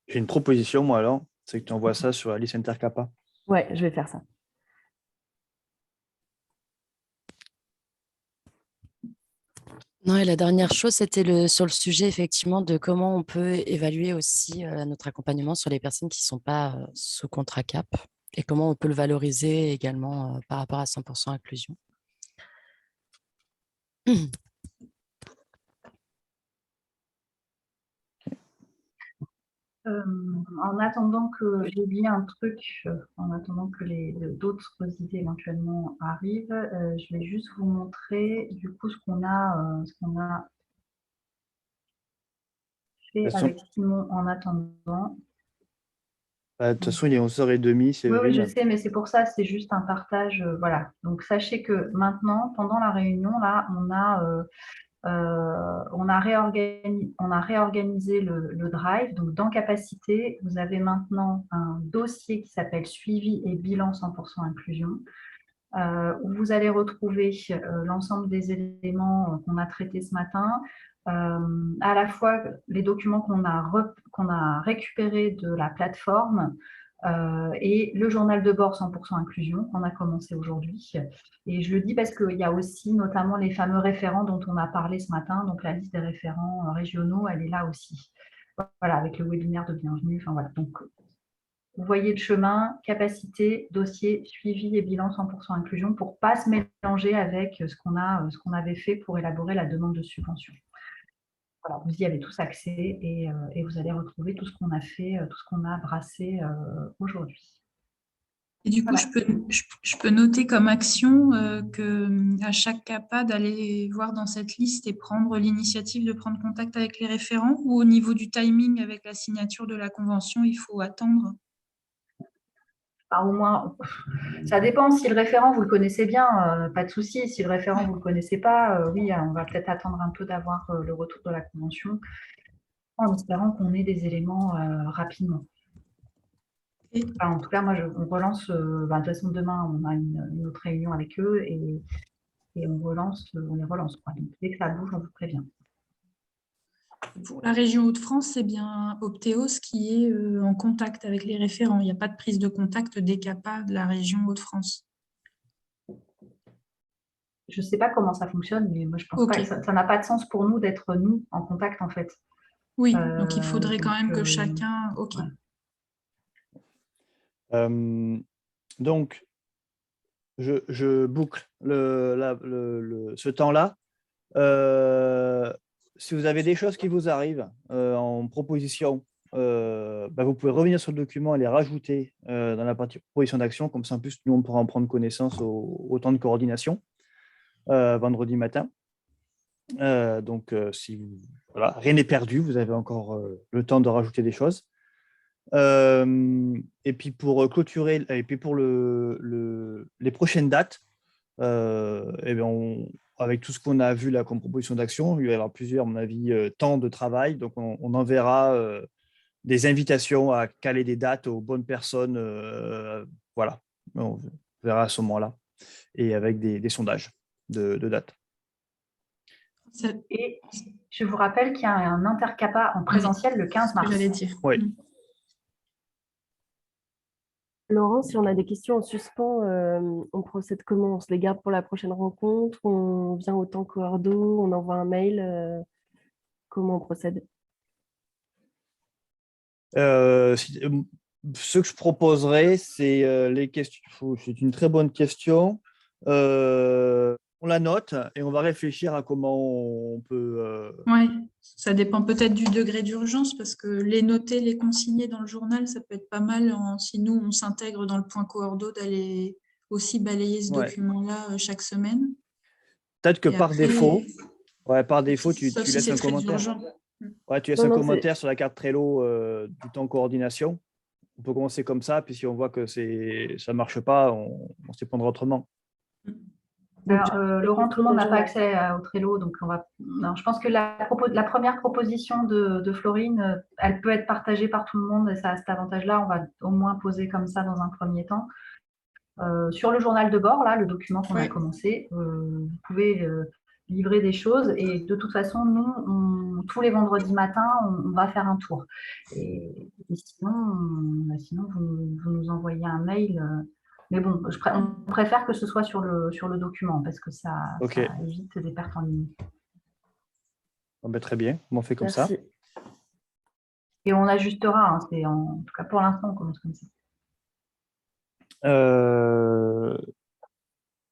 S1: J'ai une proposition, moi, alors. C'est que tu envoies ça sur Alice Intercapa.
S7: Ouais, je vais faire ça.
S12: Non, et la dernière chose, c'était sur le sujet, effectivement, de comment on peut évaluer aussi notre accompagnement sur les personnes qui ne sont pas sous contrat CAP et comment on peut le valoriser également par rapport à 100% inclusion.
S4: En attendant que j'ai oublié un truc, en attendant que d'autres idées éventuellement arrivent, je vais juste vous montrer du coup ce qu'on a fait avec Simon en attendant.
S1: De toute façon, il est 11h30,
S4: Oui,
S1: Séverine.
S4: je sais, mais c'est pour ça, c'est juste un partage. Voilà. Donc, sachez que maintenant, pendant la réunion, là, on a réorganisé le drive. Donc, dans Capacité, vous avez maintenant un dossier qui s'appelle Suivi et bilan 100% inclusion, où vous allez retrouver l'ensemble des éléments qu'on a traités ce matin, à la fois les documents qu'on a récupérés de la plateforme, et le journal de bord 100% inclusion qu'on a commencé aujourd'hui. Et je le dis parce qu'il y a aussi notamment les fameux référents dont on a parlé ce matin. Donc la liste des référents régionaux, elle est là aussi. Voilà, avec le webinaire de bienvenue. Enfin, voilà. Donc, vous voyez le chemin, capacité, dossier, suivi et bilan 100% inclusion pour ne pas se mélanger avec ce qu'on avait fait pour élaborer la demande de subvention. Voilà, vous y avez tous accès et vous allez retrouver tout ce qu'on a fait, tout ce qu'on a brassé aujourd'hui.
S8: Et du coup, je peux noter comme action qu'à chaque CAPA, d'aller voir dans cette liste et prendre l'initiative de prendre contact avec les référents, ou au niveau du timing avec la signature de la convention, il faut attendre?
S4: Au moins, ça dépend. Si le référent, vous le connaissez bien, pas de souci. Si le référent, vous ne le connaissez pas, oui, on va peut-être attendre un peu d'avoir le retour de la convention en espérant qu'on ait des éléments rapidement. Enfin, en tout cas, moi, on relance. De toute façon, demain, on a une autre réunion avec eux et on les relance. Quoi. Donc, dès que ça bouge, on vous prévient.
S8: Pour la région Hauts-de-France, c'est bien Optéos qui est en contact avec les référents. Il n'y a pas de prise de contact des CAPA de la région Hauts-de-France.
S4: Je ne sais pas comment ça fonctionne, mais moi, je pense pas que ça n'a pas de sens pour nous d'être nous en contact, en fait.
S8: Oui, donc il faudrait quand même que chacun… Ok.
S1: Ouais. Donc, je boucle ce temps-là. Si vous avez des choses qui vous arrivent en proposition, vous pouvez revenir sur le document et les rajouter dans la partie proposition d'action. Comme ça, en plus, nous, on pourra en prendre connaissance au temps de coordination vendredi matin. Donc, rien n'est perdu. Vous avez encore le temps de rajouter des choses. Et puis, pour clôturer, et puis pour les prochaines dates, avec tout ce qu'on a vu là comme proposition d'action, il va y avoir plusieurs, à mon avis, temps de travail. Donc, on enverra des invitations à caler des dates aux bonnes personnes. Voilà. Vous verra à ce moment-là, et avec des sondages de date.
S4: Et je vous rappelle qu'il y a un intercapa en présentiel le 15 mars.
S8: J'allais dire.
S1: Oui.
S7: Laurent, si on a des questions en suspens, on procède comment? On se les garde pour la prochaine rencontre? On vient au temps coordo? On envoie un mail? Comment on procède?
S1: Ce que je proposerais, c'est les questions. C'est une très bonne question. On la note et on va réfléchir à comment on peut.
S8: Oui, ça dépend peut-être du degré d'urgence parce que les noter, les consigner dans le journal, ça peut être pas mal si nous, on s'intègre dans le point coordo d'aller aussi balayer ce document-là chaque semaine.
S1: Peut-être que
S8: Et
S1: par
S8: après,
S1: défaut, tu
S8: sauf si
S1: laisses
S8: c'est
S1: un
S8: très
S1: commentaire.
S8: urgent.
S1: Ouais, tu laisses un commentaire sur la carte Trello du temps coordination. On peut commencer comme ça, puis si on voit que ça ne marche pas, on s'y prendra autrement.
S4: Alors, Laurent, tout le monde n'a pas accès au Trello, donc non, je pense que la première proposition de Florine, elle peut être partagée par tout le monde et ça a cet avantage-là. On va au moins poser comme ça dans un premier temps. Sur le journal de bord, là, le document qu'on a commencé, vous pouvez livrer des choses et de toute façon, nous, tous les vendredis matins, on va faire un tour. Et sinon vous nous envoyez un mail. Mais bon, on préfère que ce soit sur le document parce que ça évite des pertes en ligne.
S1: Bon, ben, très bien, on fait comme ça.
S4: Et on ajustera, hein, en tout cas pour l'instant, on commence comme ça.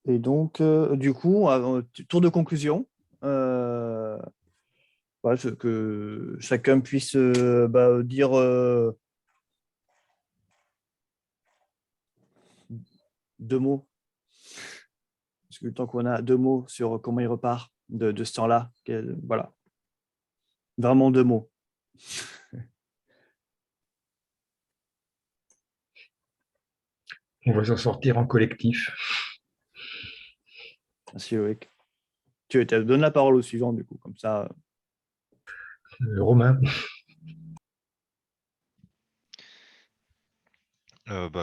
S1: Et donc, du coup, tour de conclusion. Que chacun puisse dire deux mots. Parce que le temps qu'on a 2 mots sur comment il repart de ce temps-là. Voilà. Vraiment 2 mots.
S6: On va s'en sortir en collectif.
S1: Merci Loïc. Tu donnes la parole au suivant, du coup, comme ça.
S6: Romain.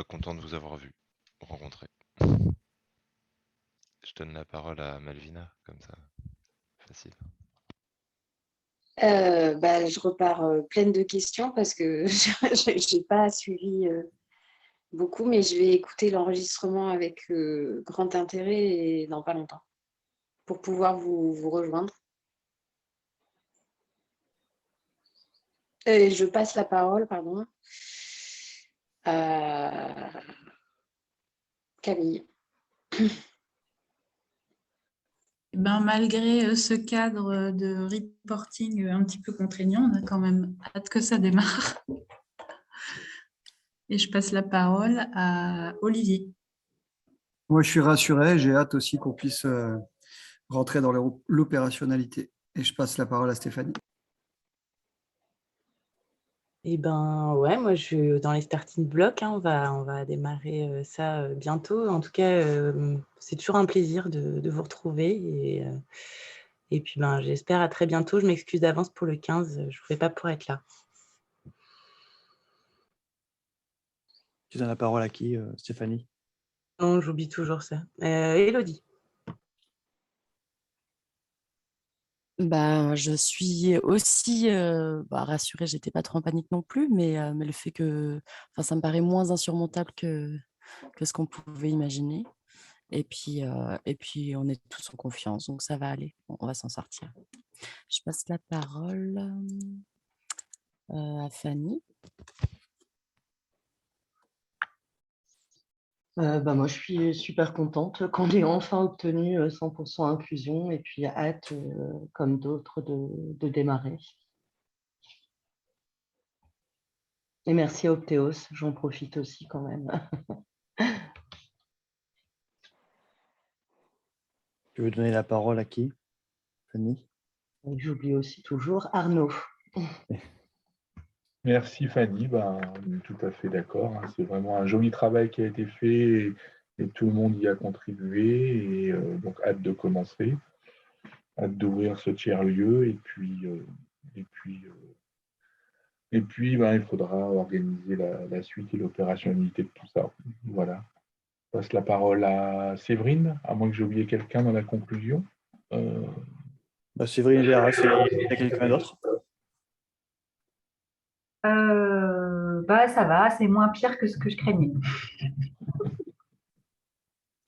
S13: Content de vous avoir rencontré. Je donne la parole à Malvina, comme ça, facile.
S15: Je repars pleine de questions parce que je n'ai pas suivi beaucoup, mais je vais écouter l'enregistrement avec grand intérêt et dans pas longtemps pour pouvoir vous rejoindre. Je passe la parole, pardon, à Camille.
S8: Malgré ce cadre de reporting un petit peu contraignant, on a quand même hâte que ça démarre. Et je passe la parole à Olivier.
S9: Moi, je suis rassuré. J'ai hâte aussi qu'on puisse rentrer dans l'opérationnalité. Et je passe la parole à Stéphanie.
S10: Eh ben ouais, moi je suis dans les starting blocks, hein, on va démarrer ça bientôt. En tout cas, c'est toujours un plaisir de vous retrouver et puis j'espère à très bientôt. Je m'excuse d'avance pour le 15, je ne pouvais pas pour être là.
S1: Tu donnes la parole à qui, Stéphanie?
S10: Non, j'oublie toujours ça. Élodie.
S12: Je suis aussi rassurée, j'étais pas trop en panique non plus, mais le fait que ça me paraît moins insurmontable que ce qu'on pouvait imaginer. Et puis on est tous en confiance, donc ça va aller, on va s'en sortir. Je passe la parole à Fanny.
S5: Moi, je suis super contente qu'on ait enfin obtenu 100% inclusion et puis hâte, comme d'autres, de démarrer. Et merci à Opteos, j'en profite aussi quand même.
S1: Tu veux donner la parole à qui, Fanny?
S5: J'oublie aussi toujours Arnaud.
S3: Merci Fanny, tout à fait d'accord. Hein. C'est vraiment un joli travail qui a été fait et tout le monde y a contribué. Et donc hâte de commencer, hâte d'ouvrir ce tiers-lieu et puis il faudra organiser la suite et l'opérationnalité de tout ça. Voilà. passe la parole à Séverine, à moins que j'ai oublié quelqu'un dans la conclusion.
S1: Séverine verra s'il y a quelqu'un d'autre.
S4: Ça va, c'est moins pire que ce que je craignais.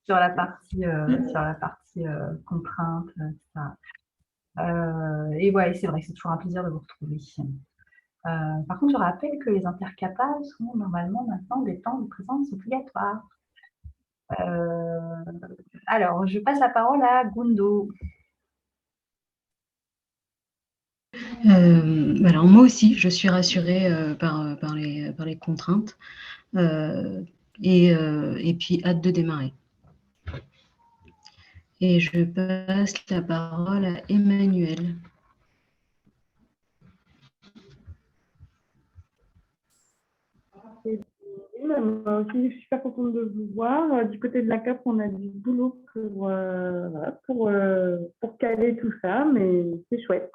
S4: Sur la partie contrainte, ça. Et ouais, c'est vrai que c'est toujours un plaisir de vous retrouver. Par contre, je rappelle que les intercapas sont normalement maintenant des temps de présence obligatoires. Alors, je passe la parole à Gundo.
S16: Alors moi aussi, je suis rassurée par les contraintes et puis hâte de démarrer. Et je passe la parole à Emmanuel.
S14: Moi aussi, je suis super contente de vous voir. Du côté de la CAP, on a du boulot pour caler tout ça, mais c'est chouette.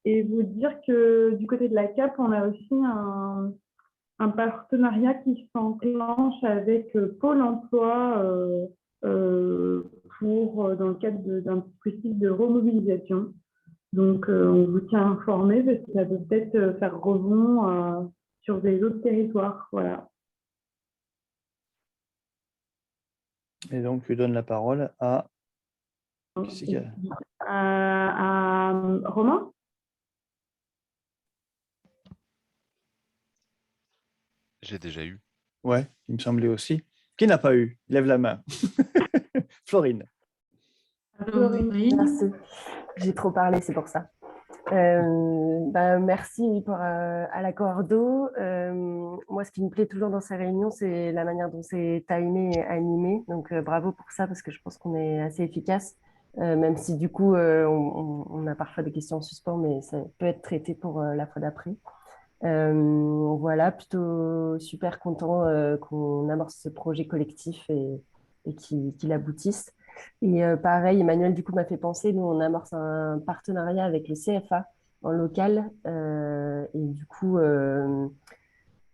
S14: Et vous dire que du côté de la CAP, on a aussi un partenariat qui s'enclenche avec Pôle emploi dans le cadre d'un dispositif de remobilisation. Donc, on vous tient informé parce que ça peut peut-être faire rebond sur des autres territoires. Voilà.
S1: Et donc, je donne la parole à
S14: Romain.
S13: J'ai déjà eu.
S1: Ouais, il me semblait aussi. Qui n'a pas eu? Lève la main. Florine.
S7: Merci. J'ai trop parlé, c'est pour ça. Merci à la Cordo. Moi, ce qui me plaît toujours dans ces réunions, c'est la manière dont c'est timé et animé. Donc, bravo pour ça, parce que je pense qu'on est assez efficace. Même si du coup, on a parfois des questions en suspens, mais ça peut être traité pour la fois d'après. Voilà, plutôt super content qu'on amorce ce projet collectif et qu'il aboutisse. Et pareil, Emmanuel, du coup, m'a fait penser, nous, on amorce un partenariat avec le CFA en local. Et du coup,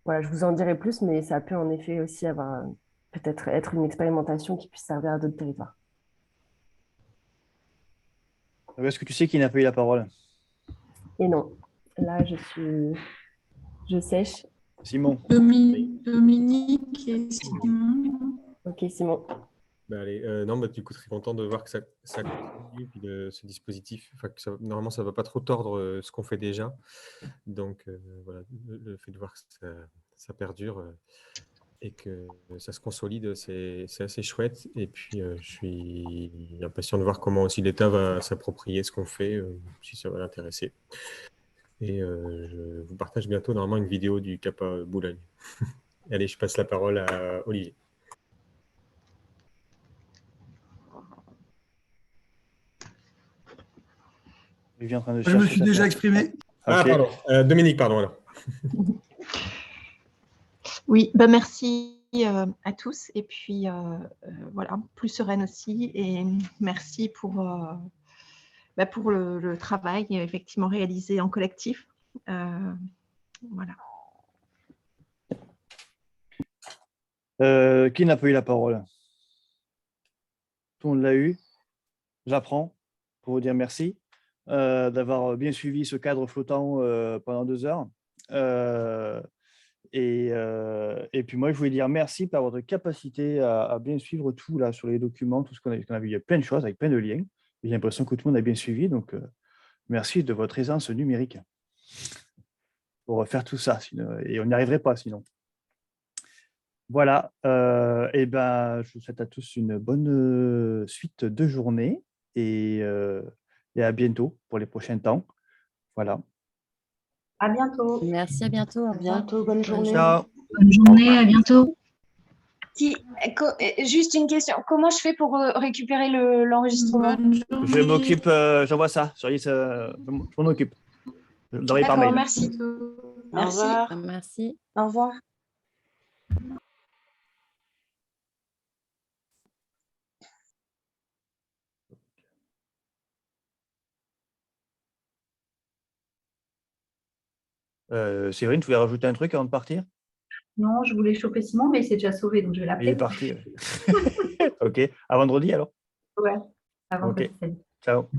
S7: voilà, je vous en dirai plus, mais ça peut en effet aussi avoir peut-être être une expérimentation qui puisse servir à d'autres territoires.
S1: Est-ce que tu sais qui n'a pas eu la parole?
S7: Et non, là, je sèche.
S1: Simon.
S8: Dominique et Simon.
S7: Ok, Simon.
S2: Du coup, très content de voir que ça continue, puis ce dispositif, normalement, ça ne va pas trop tordre ce qu'on fait déjà. Donc, voilà, le fait de voir que ça perdure et que ça se consolide, c'est assez chouette. Et puis, je suis impatient de voir comment aussi l'État va s'approprier ce qu'on fait, si ça va l'intéresser. Et je vous partage bientôt normalement une vidéo du CAPA Boulogne. Allez, je passe la parole à Olivier.
S9: Je me suis déjà exprimé.
S2: Ah, pardon. Dominique, pardon alors.
S11: Oui, merci à tous. Et puis, voilà, plus sereine aussi. Et merci pour le travail effectivement réalisé en collectif. Voilà.
S1: Qui n'a pas eu la parole? Tout le monde l'a eu. J'apprends pour vous dire merci d'avoir bien suivi ce cadre flottant pendant 2 heures. Et puis moi, je voulais dire merci par votre capacité à bien suivre tout là sur les documents, tout ce qu'on a vu. Il y a plein de choses avec plein de liens. J'ai l'impression que tout le monde a bien suivi. Donc, merci de votre aisance numérique pour faire tout ça. Et on n'y arriverait pas sinon. Voilà. Je vous souhaite à tous une bonne suite de journée et à bientôt pour les prochains temps. Voilà.
S4: À bientôt.
S12: Merci, à bientôt.
S5: À bientôt, bonne journée.
S1: Ciao.
S16: Bonne journée, à bientto.
S15: Juste une question. Comment je fais pour récupérer l'enregistrement?
S1: Je m'occupe, j'envoie ça. Je m'en occupe.
S15: D'accord,
S1: par mail.
S15: merci. Merci.
S12: Au revoir. Merci.
S15: Au revoir.
S1: Séverine, tu voulais rajouter un truc avant de partir?
S4: Non, je voulais choper Simon, mais il s'est déjà sauvé, donc je vais
S1: Il
S4: l'appeler.
S1: est parti. Ouais. Ok. À vendredi alors.
S4: Ouais, à
S1: Ok.
S4: vendredi. Salut.
S1: Ciao.